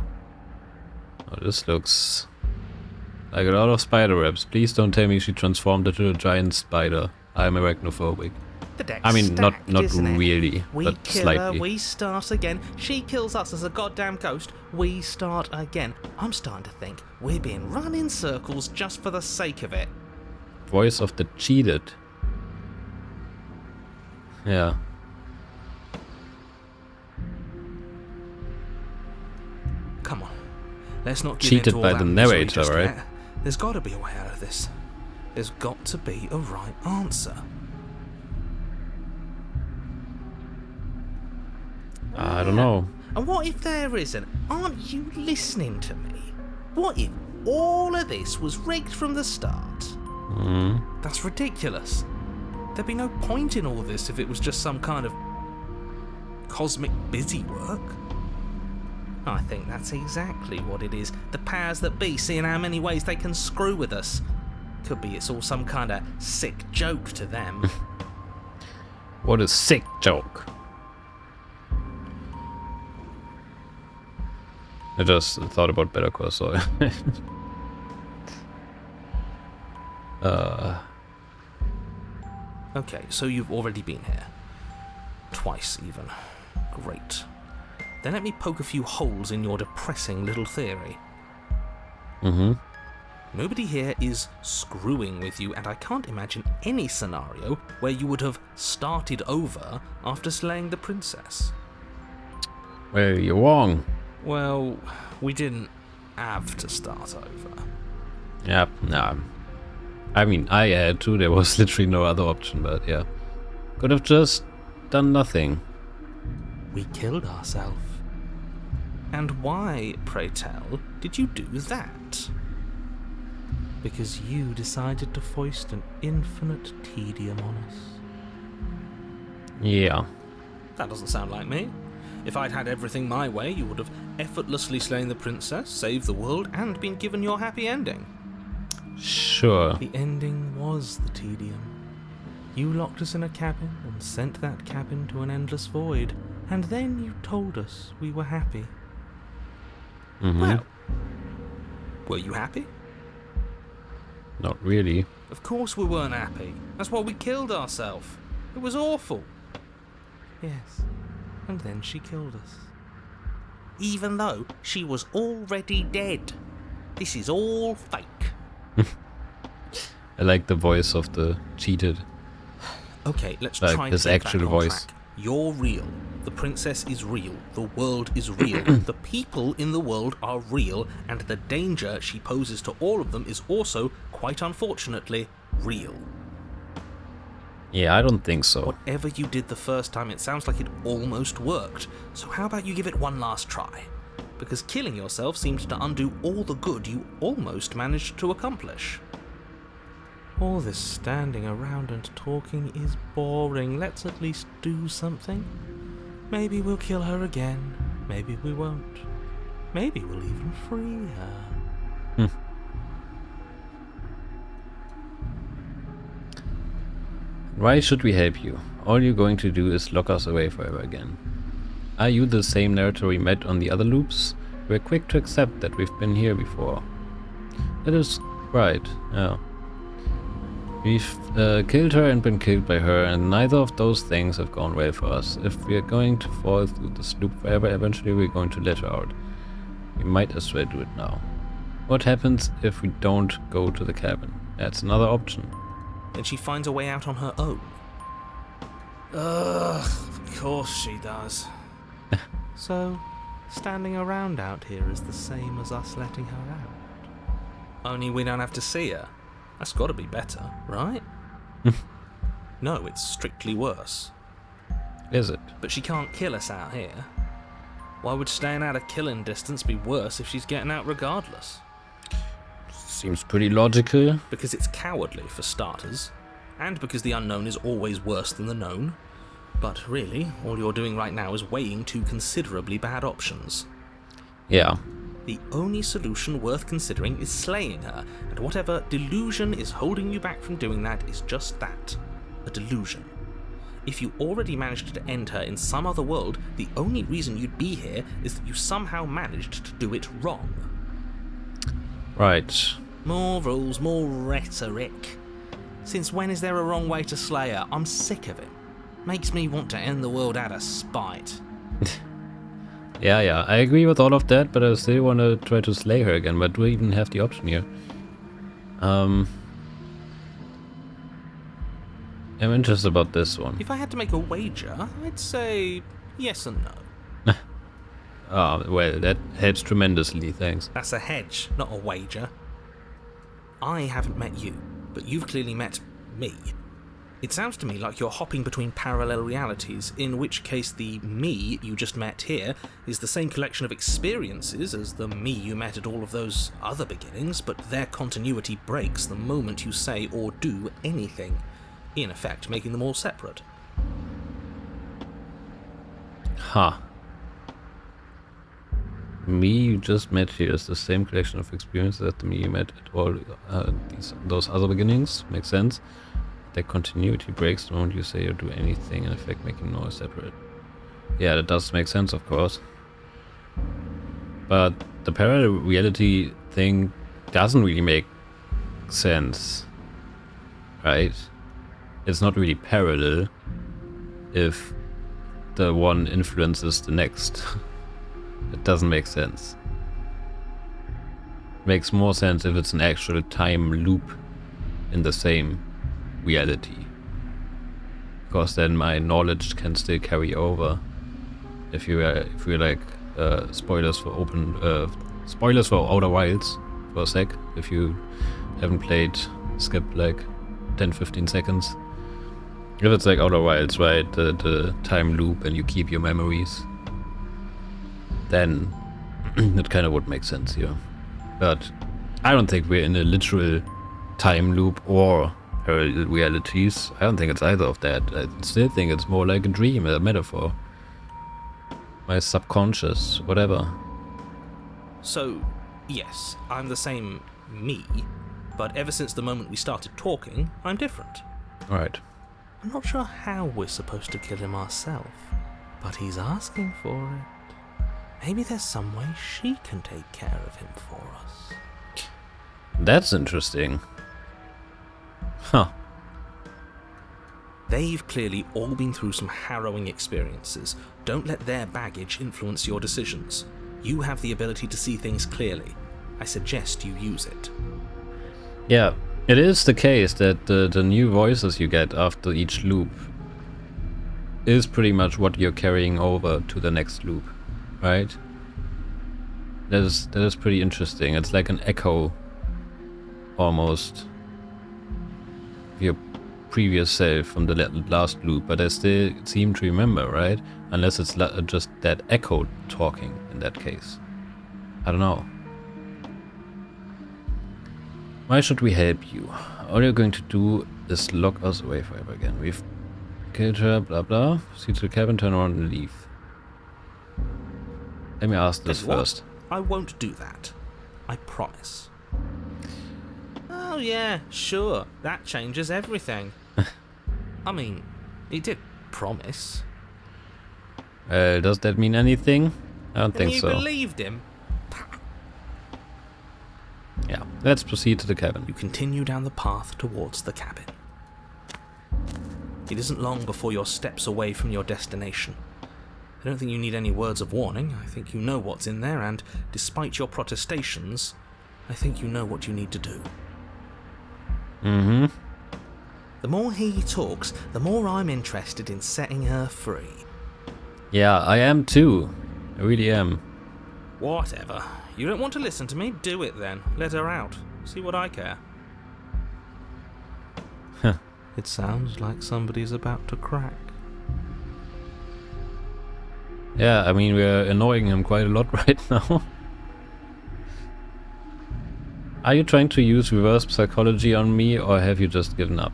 Oh, this looks like a lot of spider webs. Please don't tell me she transformed into a giant spider. I'm arachnophobic. The deck's I mean, not stacked, isn't it? really, We but kill slightly. her, we start again. She kills us as a goddamn ghost. We start again. I'm starting to think we're being run in circles just for the sake of it. Voice of the cheated. Yeah. Come on, let's not give Cheated in to all by that the misery narrator, just right? yet. There's got to be a way out of this. There's got to be a right answer. I don't know. And what if there isn't? Aren't you listening to me? What if all of this was rigged from the start? That's ridiculous. There'd be no point in all this if it was just some kind of cosmic busy work. I think that's exactly what it is. The powers that be seeing how many ways they can screw with us. Could be it's all some kind of sick joke to them. What a sick joke. I just thought about Better Call Saul. Okay, so you've already been here. Twice, even. Great. Then let me poke a few holes in your depressing little theory. Nobody here is screwing with you, and I can't imagine any scenario where you would have started over after slaying the princess. Well, you're wrong. Well, we didn't have to start over. Yep, nah. I mean, I had to. There was literally no other option, but yeah. Could have just done nothing. We killed ourselves. And why, pray tell, did you do that? Because you decided to foist an infinite tedium on us. Yeah. That doesn't sound like me. If I'd had everything my way, you would have effortlessly slain the princess, saved the world, and been given your happy ending. Sure. The ending was the tedium. You locked us in a cabin and sent that cabin to an endless void, and then you told us we were happy. Well, were you happy? Not really. Of course we weren't happy. That's why we killed ourselves. It was awful. Yes, and then she killed us. Even though she was already dead. This is all fake. I like the voice of the cheated. Okay, let's Like try his to get actual back on voice. track. You're real. The princess is real. The world is real. The people in the world are real, and the danger she poses to all of them is also, quite unfortunately, real. Yeah, I don't think so. Whatever you did the first time, it sounds like it almost worked. So how about you give it one last try? Because killing yourself seems to undo all the good you almost managed to accomplish. All this standing around and talking is boring. Let's at least do something. Maybe we'll kill her again. Maybe we won't. Maybe we'll even free her. Why should we help you? All you're going to do is lock us away forever again. Are you the same narrator we met on the other loops? We're quick to accept that we've been here before. That is right, yeah. We've killed her and been killed by her, and neither of those things have gone well for us. If we're going to fall through this loop forever, eventually we're going to let her out. We might as well do it now. What happens if we don't go to the cabin? That's another option. Then she finds a way out on her own. Ugh, of course she does. So, standing around out here is the same as us letting her out. Only we don't have to see her. That's got to be better, right? No, it's strictly worse. Is it? But she can't kill us out here. Why would staying out of killing distance be worse if she's getting out regardless? Seems pretty logical. Because it's cowardly, for starters, and because the unknown is always worse than the known. But really, all you're doing right now is weighing two considerably bad options. Yeah. The only solution worth considering is slaying her, and whatever delusion is holding you back from doing that is just that, a delusion. If you already managed to end her in some other world, the only reason you'd be here is that you somehow managed to do it wrong. Right. More rules, more rhetoric. Since when is there a wrong way to slay her? I'm sick of it. Makes me want to end the world out of spite. Yeah, I agree with all of that, but I still want to try to slay her again, but do we even have the option here? I'm interested about this one. If I had to make a wager, I'd say yes and no. Well, that helps tremendously, thanks. That's a hedge, not a wager. I haven't met you, but you've clearly met me. It sounds to me like you're hopping between parallel realities, in which case the me you just met here is the same collection of experiences as the me you met at all of those other beginnings, but their continuity breaks the moment you say or do anything, in effect making them all separate. Ha. Me you just met here is the same collection of experiences as the me you met at all those other beginnings. Makes sense. That continuity breaks the moment you say or do anything, in effect making them all separate. Yeah, that does make sense, of course. But the parallel reality thing doesn't really make sense, right? It's not really parallel if the one influences the next. It doesn't make sense. Makes more sense if it's an actual time loop in the same reality, because then my knowledge can still carry over. If you like spoilers for Outer Wilds for a sec, if you haven't played, skip like 10-15 seconds. If it's like Outer Wilds, right, the time loop and you keep your memories, then it kind of would make sense here. But I don't think we're in a literal time loop or parallel realities. I don't think it's either of that. I still think it's more like a dream, a metaphor. My subconscious, whatever. So, yes, I'm the same me, but ever since the moment we started talking, I'm different. Right. I'm not sure how we're supposed to kill him ourselves, but he's asking for it. Maybe there's some way she can take care of him for us. That's interesting. Huh. They've clearly all been through some harrowing experiences. Don't let their baggage influence your decisions. You have the ability to see things clearly. I suggest you use it. Yeah, it is the case that the new voices you get after each loop is pretty much what you're carrying over to the next loop, right? That is pretty interesting. It's like an echo, almost, of your previous self from the last loop, but I still seem to remember, right? Unless it's just that echo talking in that case. I don't know. Why should we help you? All you're going to do is lock us away forever again. We've killed her, blah blah. See to the cabin, turn around and leave. Let me ask this first. I won't do that. I promise. Oh yeah, sure. That changes everything. I mean, he did promise. Does that mean anything? I don't think you so. believed him? Yeah, let's proceed to the cabin. You continue down the path towards the cabin. It isn't long before you're steps away from your destination. I don't think you need any words of warning. I think you know what's in there, and despite your protestations, I think you know what you need to do. Mm-hmm. The more he talks, the more I'm interested in setting her free. Yeah, I am too. I really am. Whatever. You don't want to listen to me? Do it then. Let her out. See what I care. Huh. It sounds like somebody's about to crack. Yeah, I mean, we're annoying him quite a lot right now. Are you trying to use reverse psychology on me, or have you just given up?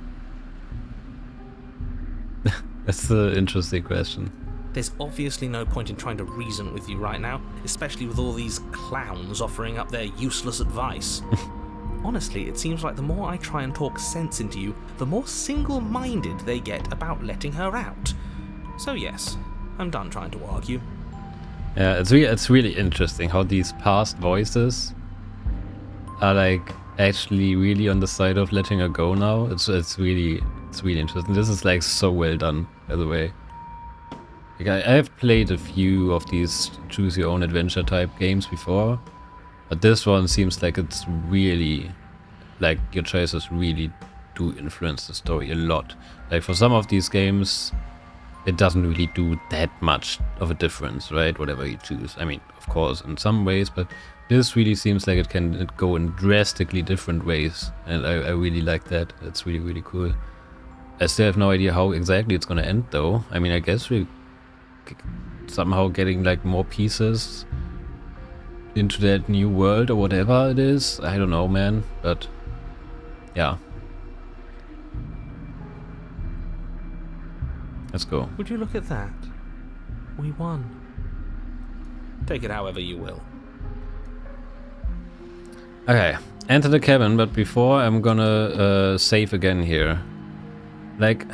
That's the interesting question. There's obviously no point in trying to reason with you right now, especially with all these clowns offering up their useless advice. Honestly, it seems like the more I try and talk sense into you, the more single-minded they get about letting her out. So yes, I'm done trying to argue. Yeah, it's really interesting how these past voices are like actually really on the side of letting her go now. It's really interesting. This is like so well done, by the way. Like I have played a few of these choose your own adventure type games before, but this one seems like it's really, like, your choices really do influence the story a lot. Like for some of these games, it doesn't really do that much of a difference, right? Whatever you choose. I mean, of course, in some ways, but this really seems like it can go in drastically different ways, and I really like that. It's really, really cool. I still have no idea how exactly it's gonna end, though. I mean, I guess we're somehow getting like more pieces into that new world or whatever it is. I don't know, man, but yeah. Let's go. Would you look at that? We won. Take it however you will. Okay, enter the cabin, but before I'm gonna save again here. Like,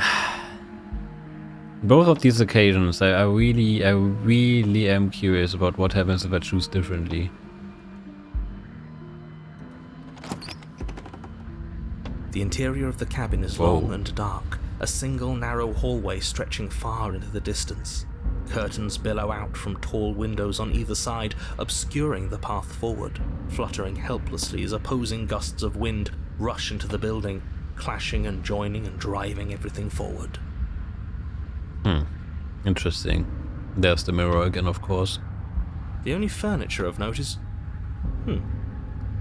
both of these occasions, I really am curious about what happens if I choose differently. The interior of the cabin is Whoa. long and dark, a single narrow hallway stretching far into the distance. Curtains billow out from tall windows on either side, obscuring the path forward, fluttering helplessly as opposing gusts of wind rush into the building, clashing and joining and driving everything forward. Interesting. There's the mirror again, of course. The only furniture of note is...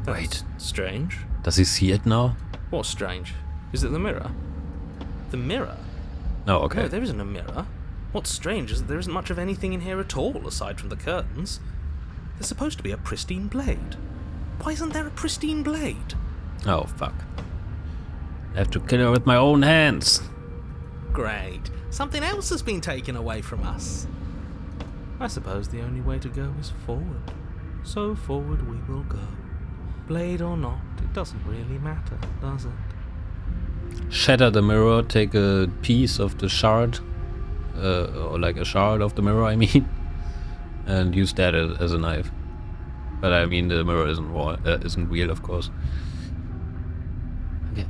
That's Wait. strange. Does he see it now? What's strange? Is it the mirror? The mirror? No, okay. No, there isn't a mirror. What's strange is that there isn't much of anything in here at all, aside from the curtains. There's supposed to be a pristine blade. Why isn't there a pristine blade? Oh, fuck. I have to kill her with my own hands. Great. Something else has been taken away from us. I suppose the only way to go is forward. So forward we will go. Blade or not, it doesn't really matter, does it? Shatter the mirror, take a piece of the shard, or like a shard of the mirror, I mean, and use that as a knife. But I mean, the mirror isn't real, of course. Okay.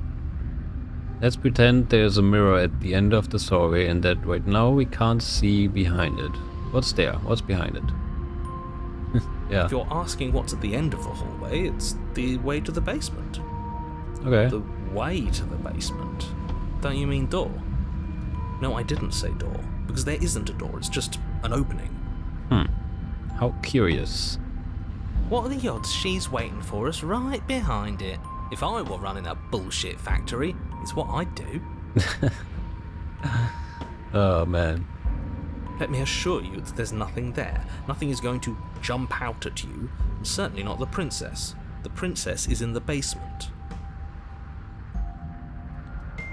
Let's pretend there's a mirror at the end of the hallway, and that right now we can't see behind it. What's there? What's behind it? Yeah. If you're asking what's at the end of the hallway, it's the way to the basement. Okay. The way to the basement? Don't you mean door? No, I didn't say door, because there isn't a door, it's just an opening. How curious. What are the odds she's waiting for us right behind it? If I were running a bullshit factory, it's what I'd do. Oh, man. Let me assure you that there's nothing there. Nothing is going to jump out at you, and certainly not the princess. The princess is in the basement.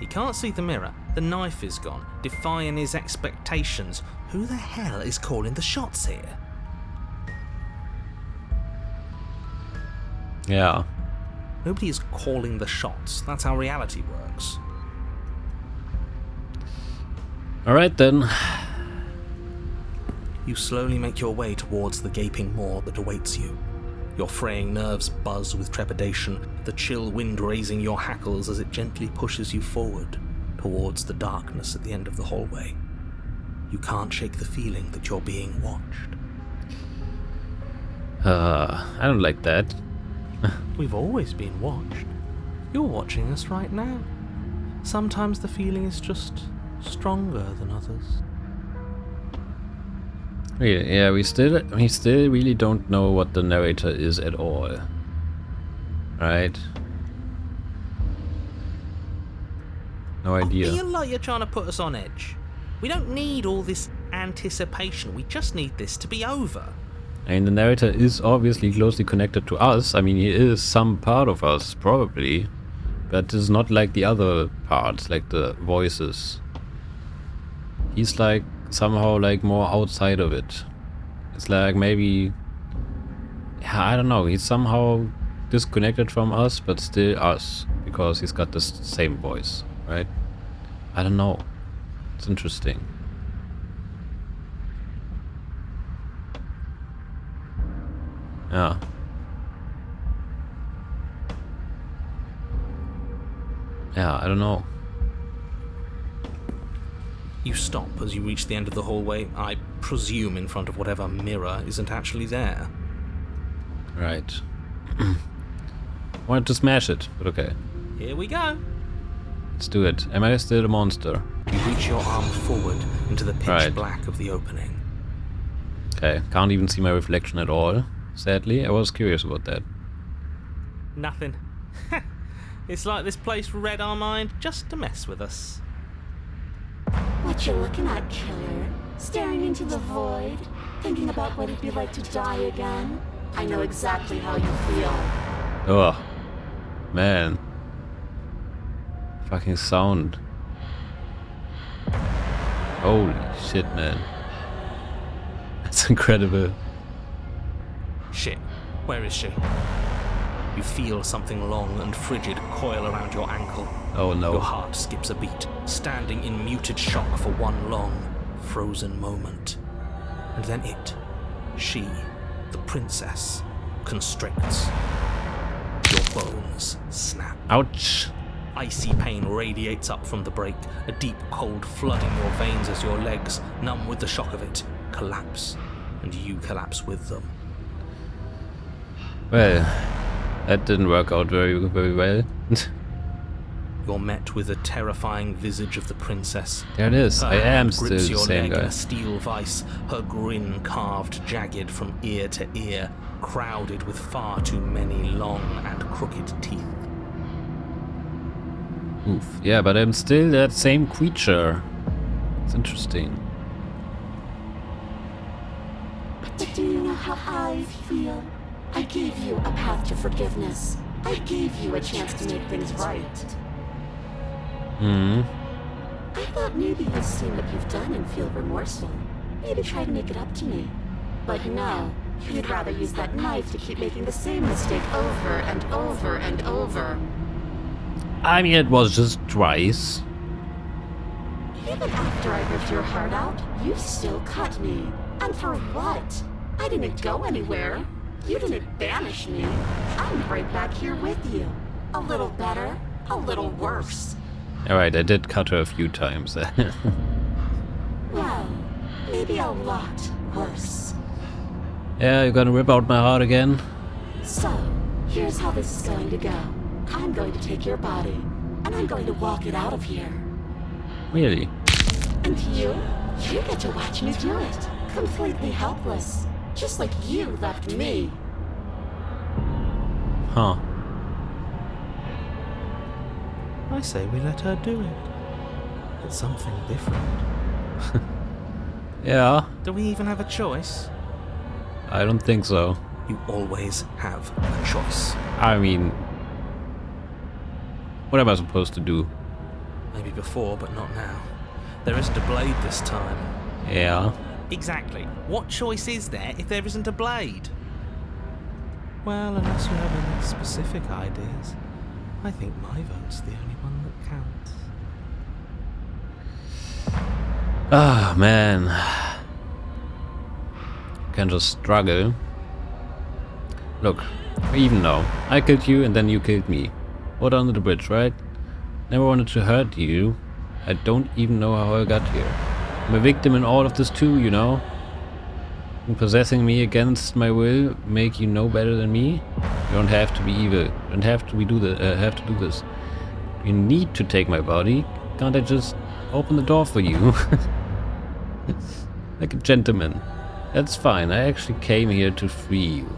He can't see the mirror. The knife is gone, defying his expectations. Who the hell is calling the shots here? Yeah. Nobody is calling the shots. That's how reality works. Alright then. You slowly make your way towards the gaping maw that awaits you. Your fraying nerves buzz with trepidation, the chill wind raising your hackles as it gently pushes you forward towards the darkness at the end of the hallway. You can't shake the feeling that you're being watched. I don't like that. We've always been watched. You're watching us right now. Sometimes the feeling is just stronger than others. Yeah, we still really don't know what the narrator is at all. Right? No idea. I feel like you're trying to put us on edge. We don't need all this anticipation. We just need this to be over. I mean, the narrator is obviously closely connected to us. I mean, he is some part of us, probably. But it's not like the other parts, like the voices. He's like somehow like more outside of it. It's like maybe, yeah, I don't know, he's somehow disconnected from us, but still us, because he's got the same voice, right? I don't know. It's interesting. Yeah. Yeah, I don't know. You stop as you reach the end of the hallway, I presume in front of whatever mirror isn't actually there. Right. Wanted to smash it, but okay. Here we go. Let's do it. Am I still a monster? You reach your arm forward into the pitch black of the opening. Okay, can't even see my reflection at all. Sadly, I was curious about that. Nothing. It's like this place read our mind just to mess with us. What you looking at, killer? Staring into the void? Thinking about what it'd be like to die again? I know exactly how you feel. Oh, man. Fucking sound. Holy shit, man. That's incredible. Shit, where is she? You feel something long and frigid coil around your ankle. Oh no. Your heart skips a beat, standing in muted shock for one long, frozen moment. And then she, the princess, constricts. Your bones snap. Ouch. Icy pain radiates up from the break, a deep cold flooding your veins as your legs, numb with the shock of it, collapse, and you collapse with them. Well, that didn't work out very well. You're met with a terrifying visage of the princess. There it is. I am still grips the your same leg in guy. a steel vice, her grin carved jagged from ear to ear, crowded with far too many long and crooked teeth. Oof. Yeah, but I'm still that same creature. It's interesting. But do you know how I feel? I gave you a path to forgiveness. I gave you a chance to make things right. Hmm. I thought maybe you'd seen what you've done and feel remorseful. Maybe try to make it up to me. But no, you'd rather use that knife to keep making the same mistake over and over and over. I mean, it was just twice. Even after I ripped your heart out, you still cut me. And for what? I didn't go anywhere. You didn't banish me. I'm right back here with you. A little better, a little worse. Alright, I did cut her a few times. Well, maybe a lot worse. Yeah, you're gonna rip out my heart again? So, here's how this is going to go. I'm going to take your body, and I'm going to walk it out of here. Really? And you get to watch me do it. Completely helpless. Just like you left me. Huh. I say we let her do it. It's something different. Yeah, Do we even have a choice? I don't think so. You always have a choice. I mean, what am I supposed to do? Maybe before, but not now. There isn't a blade this time. Yeah. Exactly. What choice is there if there isn't a blade? Well, unless you have any specific ideas, I think my vote's the only one that counts. Ah, man. can just struggle. Look, even now, I killed you and then you killed me. Water under the bridge, right? Never wanted to hurt you. I don't even know how I got here. I'm a victim in all of this too, you know? And possessing me against my will make you no better than me? You don't have to be evil. You don't have to do this. You need to take my body. Can't I just open the door for you? Like a gentleman. That's fine. I actually came here to free you.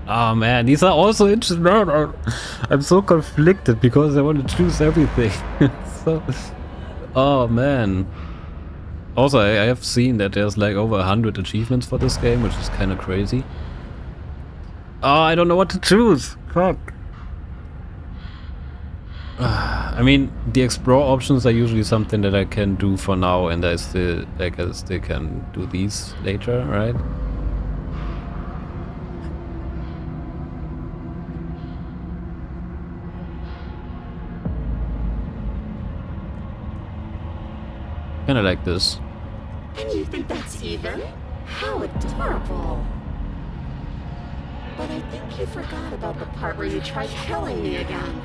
Oh man, these are also interesting. I'm so conflicted because I want to choose everything. So, oh man. Also, I have seen that there's like over 100 achievements for this game, which is kind of crazy. Oh, I don't know what to choose. Fuck. I mean, the explore options are usually something that I can do for now, and I still can do these later, right? Kinda like this. And you think that's even? How adorable. But I think you forgot about the part where you tried killing me again.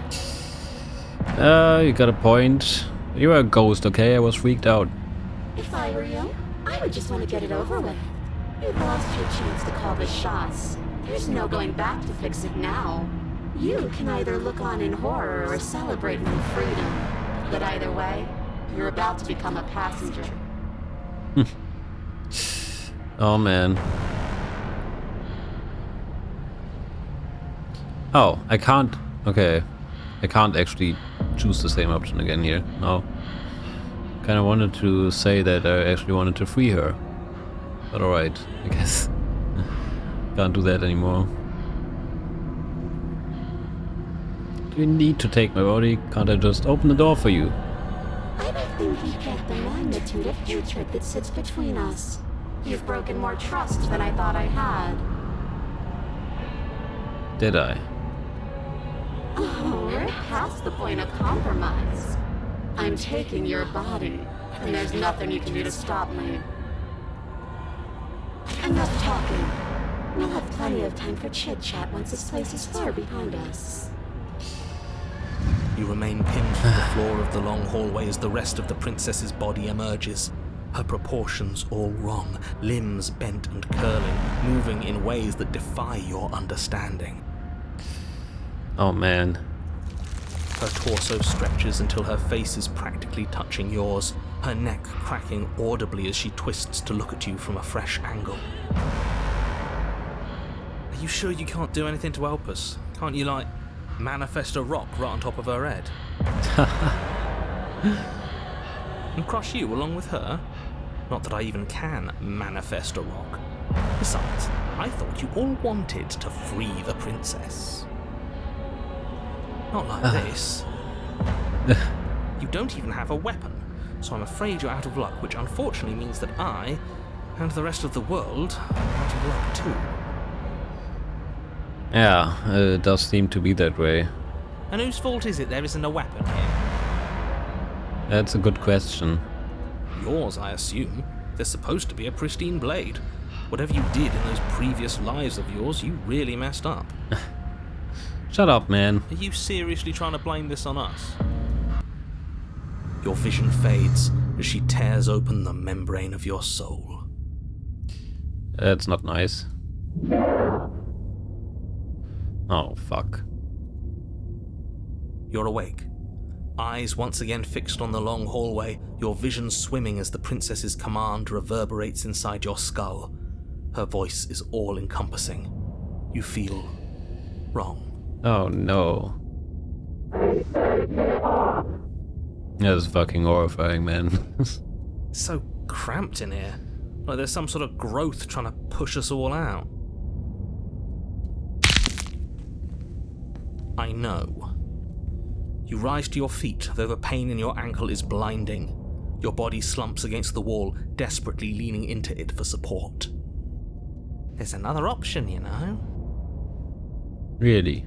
You got a point. You were a ghost, okay? I was freaked out. If I were you, I would just want to get it over with. You've lost your chance to call the shots. There's no going back to fix it now. You can either look on in horror or celebrate my freedom. But either way, you're about to become a passenger. Oh man. Oh, I can't. Okay. I can't actually choose the same option again here. No. Kinda wanted to say that I actually wanted to free her. But alright, I guess. Can't do that anymore. Do you need to take my body? Can't I just open the door for you? I don't think you get the magnitude of hatred that sits between us. You've broken more trust than I thought I had. Did I? Oh, we're past the point of compromise. I'm taking your body, and there's nothing you can do to stop me. Enough talking. We'll have plenty of time for chit-chat once this place is far behind us. You remain pinned to the floor of the long hallway as the rest of the princess's body emerges. Her proportions all wrong, limbs bent and curling, moving in ways that defy your understanding. Oh man. Her torso stretches until her face is practically touching yours, her neck cracking audibly as she twists to look at you from a fresh angle. Are you sure you can't do anything to help us? Can't you, like, manifest a rock right on top of her head? And crush you along with her? Not that I even can manifest a rock. Besides, I thought you all wanted to free the princess. Not like this. You don't even have a weapon, so I'm afraid you're out of luck, which unfortunately means that I, and the rest of the world, are out of luck too. Yeah, it does seem to be that way. And whose fault is it there isn't a weapon here? That's a good question. Yours, I assume. There's supposed to be a pristine blade. Whatever you did in those previous lives of yours, you really messed up. Shut up, man. Are you seriously trying to blame this on us? Your vision fades as she tears open the membrane of your soul. That's not nice. Oh, fuck. You're awake. Eyes once again fixed on the long hallway, your vision swimming as the princess's command reverberates inside your skull. Her voice is all-encompassing. You feel wrong. Oh no. That's fucking horrifying, man. So cramped in here. Like there's some sort of growth trying to push us all out. I know. You rise to your feet, though the pain in your ankle is blinding. Your body slumps against the wall, desperately leaning into it for support. There's another option, you know. Really?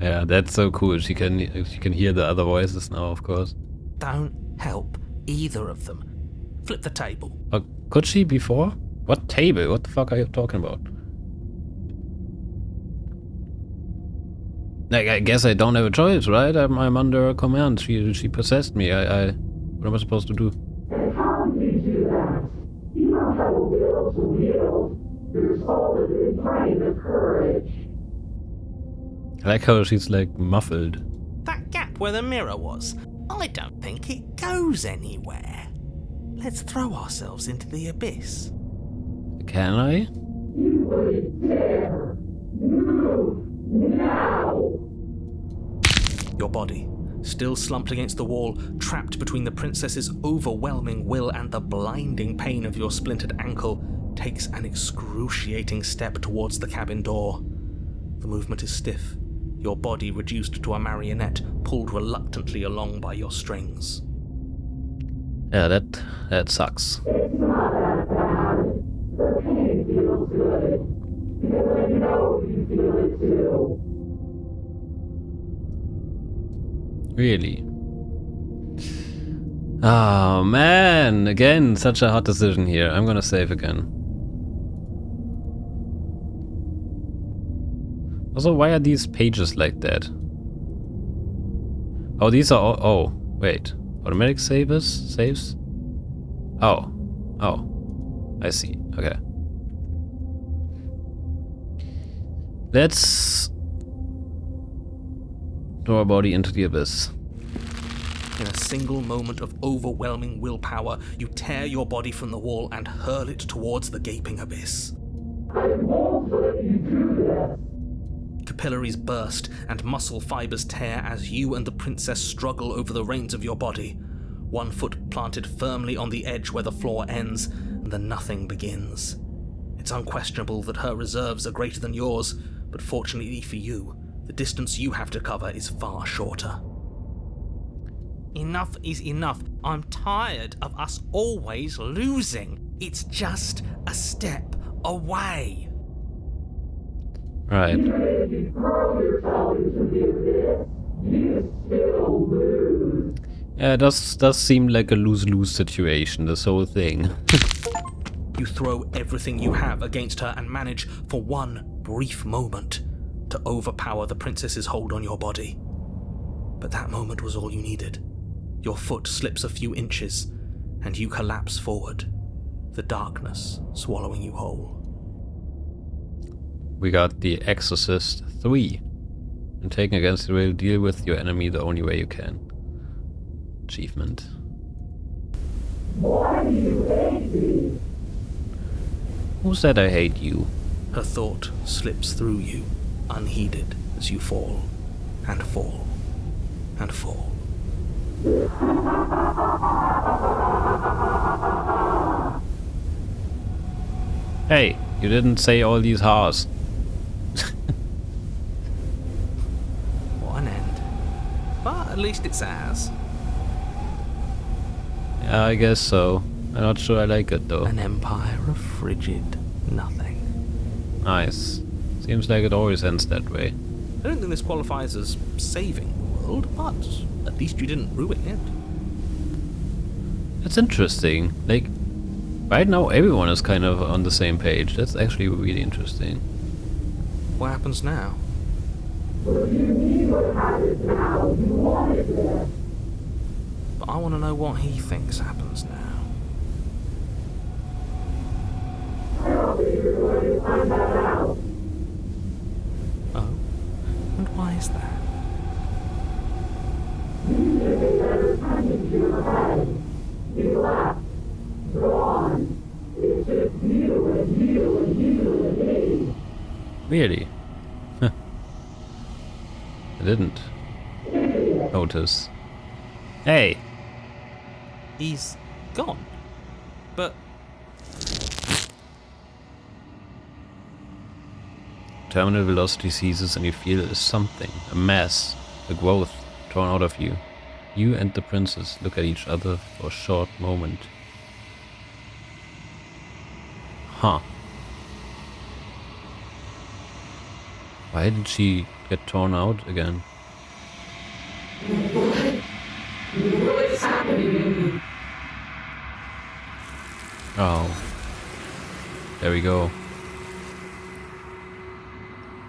Yeah, that's so cool. She can hear the other voices now, of course. Don't help either of them. Flip the table. Could she before? What table? What the fuck are you talking about? Like, I guess I don't have a choice, right? I'm under her command. She possessed me. What am I supposed to do? And how do you do that? You don't have a will to wield. There's always a kind of courage. I like how she's like muffled. That gap where the mirror was, I don't think it goes anywhere. Let's throw ourselves into the abyss. Can I? You wouldn't dare. Move now. Your body, still slumped against the wall, trapped between the princess's overwhelming will and the blinding pain of your splintered ankle, takes an excruciating step towards the cabin door. The movement is stiff, your body reduced to a marionette, pulled reluctantly along by your strings. Yeah, that sucks. It's not that bad. The pain feels good. Because I know you feel it too. Really? Oh man, again, such a hard decision here. I'm gonna save again. Also, why are these pages like that? Oh, these are all, oh, wait. Automatic saves? Oh, I see, okay. Let's throw our body into the abyss. In a single moment of overwhelming willpower, you tear your body from the wall and hurl it towards the gaping abyss. I won't let you do that. Capillaries burst and muscle fibers tear as you and the princess struggle over the reins of your body. One foot planted firmly on the edge where the floor ends, and the nothing begins. It's unquestionable that her reserves are greater than yours, but fortunately for you, the distance you have to cover is far shorter. Enough is enough. I'm tired of us always losing. It's just a step away. Right. If you throw yourself into the abyss, you still lose. Yeah, it does seem like a lose-lose situation, this whole thing. You throw everything you have against her and manage, for one brief moment, to overpower the princess's hold on your body. But that moment was all you needed. Your foot slips a few inches, and you collapse forward, the darkness swallowing you whole. We got The Exorcist 3. And taking against the will, deal with your enemy the only way you can. Achievement. Why do you hate me? Who said I hate you? Her thought slips through you, unheeded, as you fall, and fall, and fall. Hey, you didn't say all these ha's. What an end. But at least it's ours. Yeah, I guess so. I'm not sure I like it though. An empire of frigid nothing. Nice. Seems like it always ends that way. I don't think this qualifies as saving the world, but at least you didn't ruin it. That's interesting. Like, right now everyone is kind of on the same page. That's actually really interesting. What happens now? What do you mean what happens now? You wanted this. But I want to know what he thinks happens now. I don't think you're going to find that out. Oh? And why is that? You think that is coming to your head. You left. Gone. It's just you and you and you and me. Really? I didn't notice. Hey! He's gone. But Terminal velocity ceases and you feel something, a mass, a growth drawn out of you. You and the princess look at each other for a short moment. Huh. Why did she get torn out again. What's happening? Oh. There we go.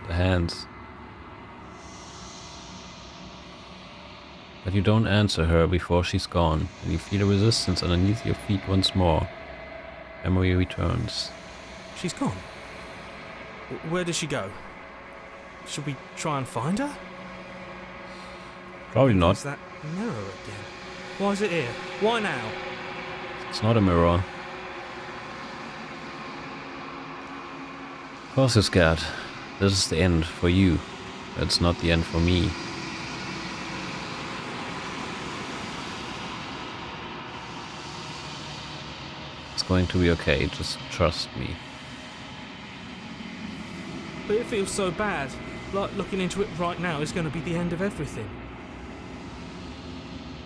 The hands. But you don't answer her before she's gone, and you feel a resistance underneath your feet once more. Memory returns. She's gone. Where did she go? Should we try and find her? Probably not. There's that mirror again. Why is it here? Why now? It's not a mirror. Of course you're scared. This is the end for you. It's not the end for me. It's going to be okay, just trust me. But it feels so bad. Like looking into it right now is going to be the end of everything.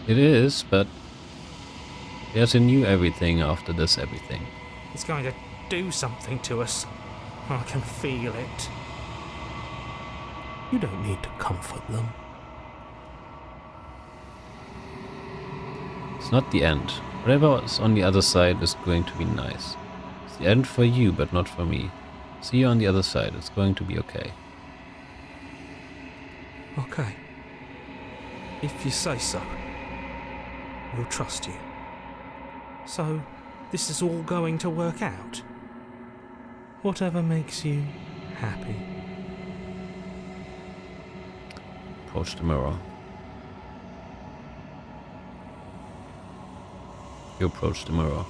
It is, but there's a new everything after this everything. It's going to do something to us. I can feel it. You don't need to comfort them. It's not the end. Whatever is on the other side is going to be nice. It's the end for you, but not for me. See you on the other side. It's going to be okay. Okay. If you say so. We'll trust you. So, this is all going to work out? Whatever makes you happy. Approach the mirror. You approach the mirror.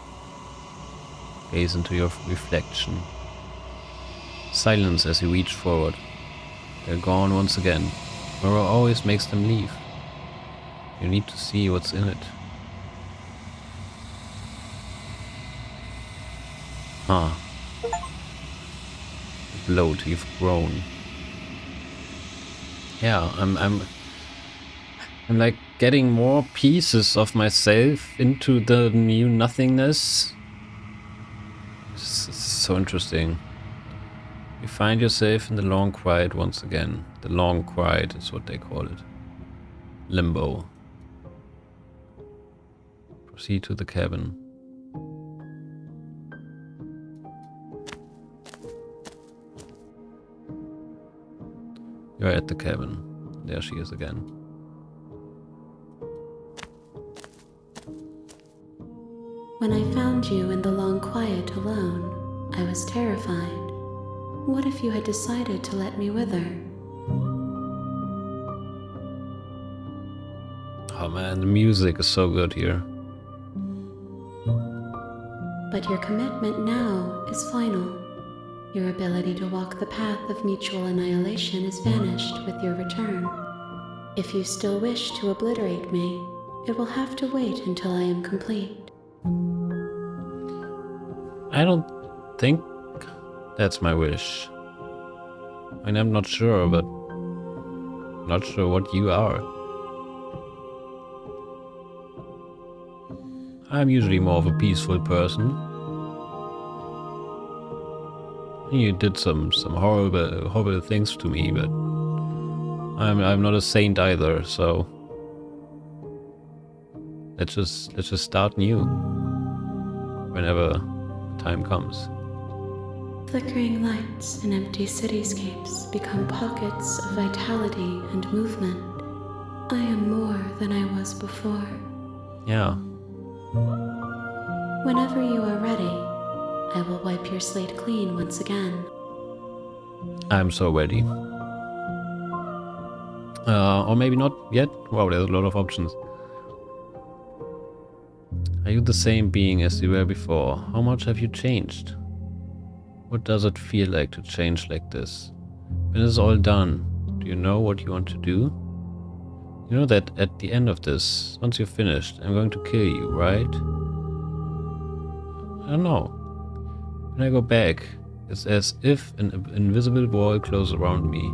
Gaze into your reflection. Silence as you reach forward. They're gone once again. Mirror always makes them leave. You need to see what's in it. Ah. Bloat, you've grown. Yeah, I'm like getting more pieces of myself into the new nothingness. It's so interesting. You find yourself in the long quiet once again. The long quiet is what they call it. Limbo. Proceed to the cabin. You're at the cabin. There she is again. When I found you in the long quiet alone, I was terrified. What if you had decided to let me wither? Oh man, the music is so good here. But your commitment now is final. Your ability to walk the path of mutual annihilation is vanished with your return. If you still wish to obliterate me, it will have to wait until I am complete. I don't think that's my wish. I mean, I'm not sure, but not sure what you are. I'm usually more of a peaceful person. You did some horrible things to me, but I'm not a saint either, so let's just start new whenever time comes. Flickering lights in empty cityscapes become pockets of vitality and movement. I am more than I was before. Yeah. Whenever you are ready, I will wipe your slate clean once again. I'm so ready. Or maybe not yet. Wow, there's a lot of options. Are you the same being as you were before? How much have you changed? What does it feel like to change like this? When it's all done, do you know what you want to do? You know that at the end of this, once you're finished, I'm going to kill you, right? I don't know. When I go back, it's as if an invisible wall closes around me.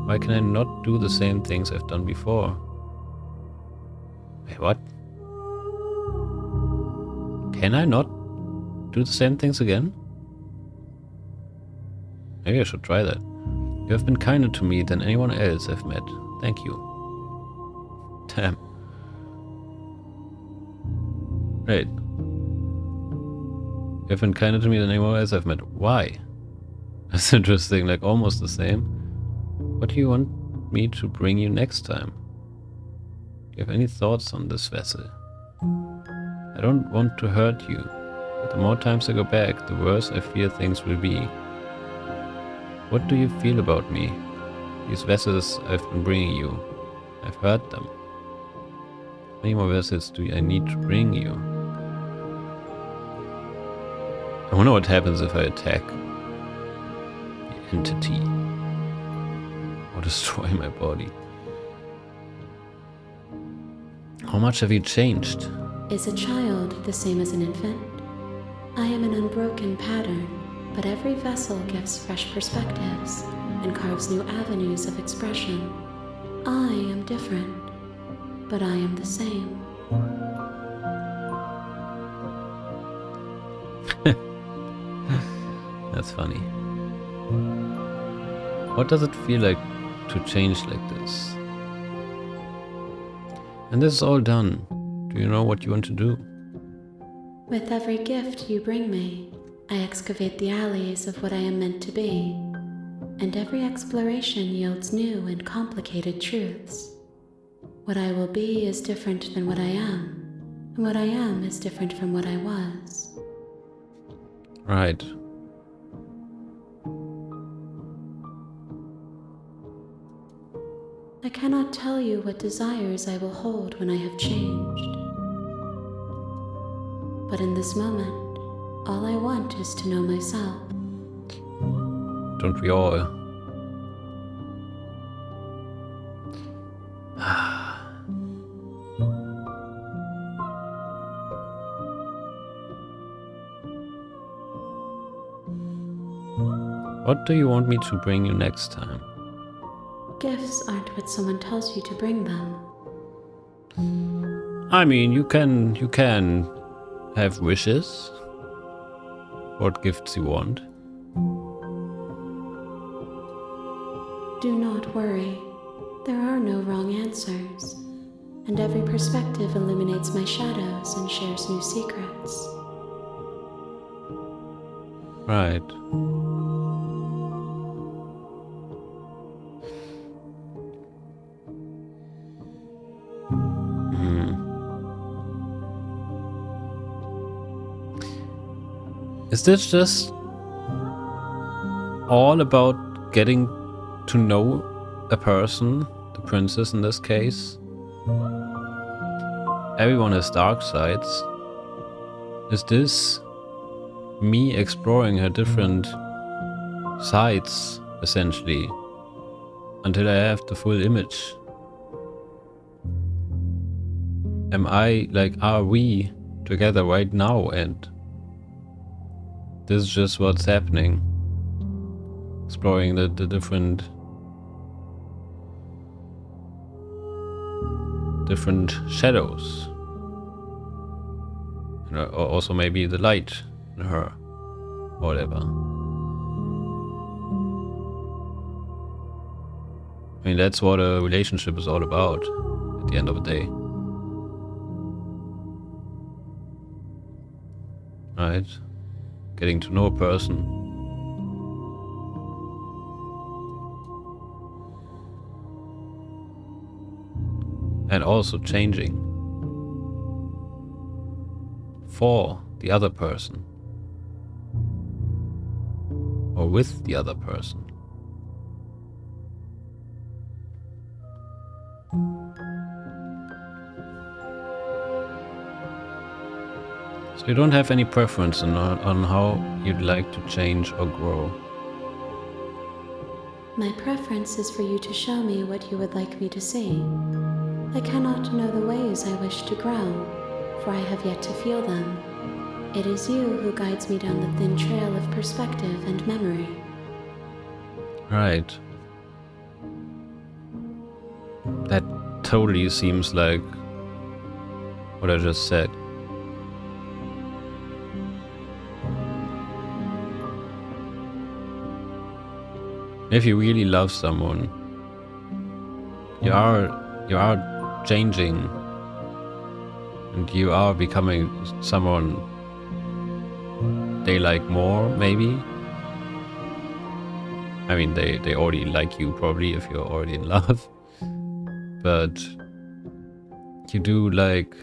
Why can I not do the same things I've done before? Wait, what? Can I not do the same things again? Maybe I should try that. You have been kinder to me than anyone else I've met. Thank you. Damn. Right. You have been kinder to me than anyone else I've met. Why? That's interesting, like almost the same. What do you want me to bring you next time? Do you have any thoughts on this vessel? I don't want to hurt you, but the more times I go back, the worse I fear things will be. What do you feel about me? These vessels I've been bringing you. I've heard them. How many more vessels do I need to bring you? I wonder what happens if I attack the entity or destroy my body. How much have you changed? Is a child the same as an infant? I am an unbroken pattern, but every vessel gives fresh perspectives and carves new avenues of expression. I am different, but I am the same. That's funny. What does it feel like to change like this? And this is all done. Do you know what you want to do? With every gift you bring me, I excavate the alleys of what I am meant to be, and every exploration yields new and complicated truths. What I will be is different than what I am, and what I am is different from what I was. Right. I cannot tell you what desires I will hold when I have changed. But in this moment, all I want is to know myself. Don't we all? What do you want me to bring you next time? Gifts aren't what someone tells you to bring them. I mean, you can have wishes. What gifts you want? Do not worry. There are no wrong answers, and every perspective illuminates my shadows and shares new secrets. Right. Is this just all about getting to know a person, the princess in this case? Everyone has dark sides. Is this me exploring her different sides, essentially, until I have the full image? Am I, like, are we together right now and this is just what's happening? Exploring the different shadows. You know, or also maybe the light in her. Whatever. I mean, that's what a relationship is all about at the end of the day. Right? Getting to know a person. And also changing for the other person. Or with the other person. So you don't have any preference on how you'd like to change or grow? My preference is for you to show me what you would like me to see. I cannot know the ways I wish to grow, for I have yet to feel them. It is you who guides me down the thin trail of perspective and memory. Right. That totally seems like what I just said. If you really love someone, you are changing, and you are becoming someone they like more, maybe. I mean, they already like you probably if you're already in love, but you do like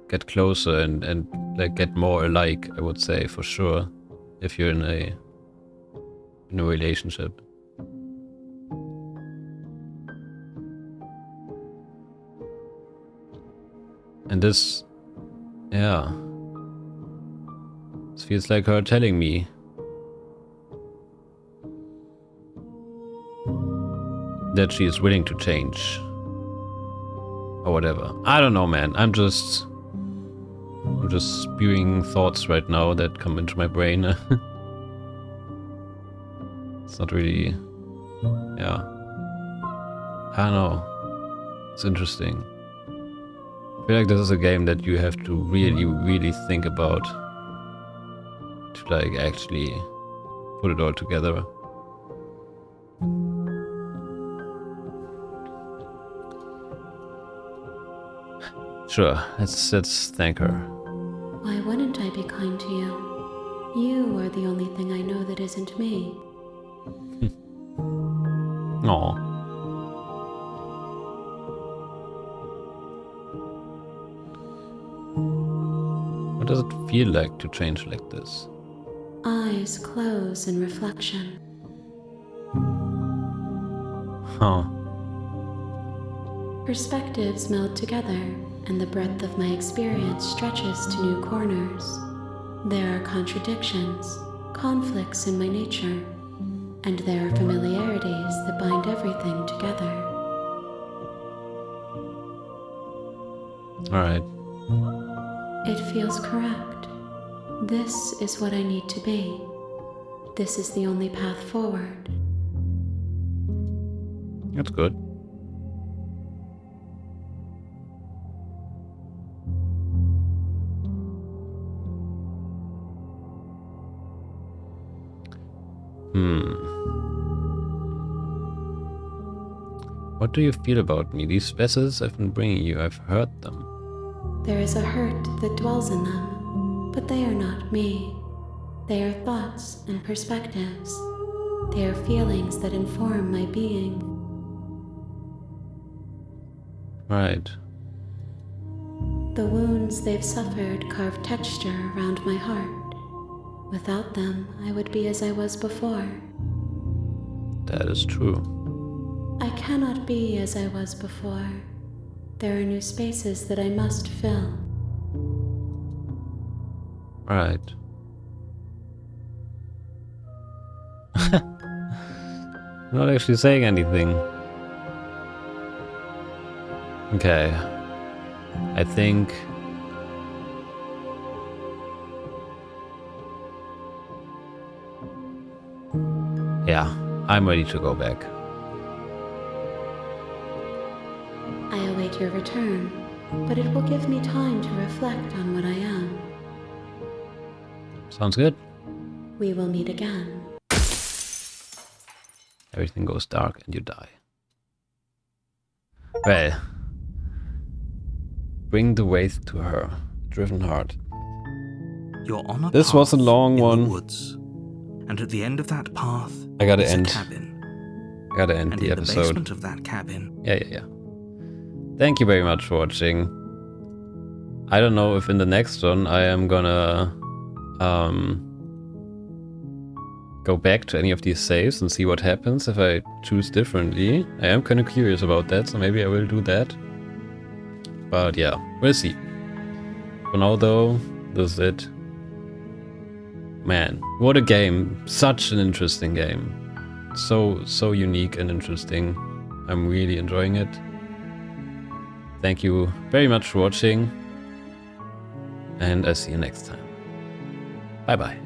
get closer and like get more alike, I would say, for sure, if you're in a relationship. And this, yeah, this feels like her telling me that she is willing to change or whatever. I don't know, man. I'm just spewing thoughts right now that come into my brain. It's not really, yeah, I don't know. It's interesting. I feel like this is a game that you have to really, really think about to like actually put it all together. Sure, let's thank her. Why wouldn't I be kind to you? You are the only thing I know that isn't me. Aw. What does it feel like to change like this? Eyes close in reflection. Huh. Perspectives meld together, and the breadth of my experience stretches to new corners. There are contradictions, conflicts in my nature, and there are familiarities that bind everything together. Alright. It feels correct. This is what I need to be. This is the only path forward. That's good. What do you feel about me? These vessels I've been bringing you, I've heard them. There is a hurt that dwells in them, but they are not me. They are thoughts and perspectives. They are feelings that inform my being. Right. The wounds they've suffered carve texture around my heart. Without them, I would be as I was before. That is true. I cannot be as I was before. There are new spaces that I must fill. Right. Not actually saying anything. Okay. I think... yeah, I'm ready to go back. I await your return, but it will give me time to reflect on what I am. Sounds good. We will meet again. Everything goes dark and you die. Well, bring the wraith to her, driven heart. You're on a This path was a long in one. the woods, and at the end of that path, I gotta is end. a cabin. I gotta end And the in the episode. basement of that cabin, Yeah. Thank you very much for watching. I don't know if in the next one I am gonna go back to any of these saves and see what happens if I choose differently. I am kind of curious about that, so maybe I will do that. But yeah, we'll see. For now though, this is it. Man, what a game. Such an interesting game. So unique and interesting. I'm really enjoying it. Thank you very much for watching, and I'll see you next time. Bye bye.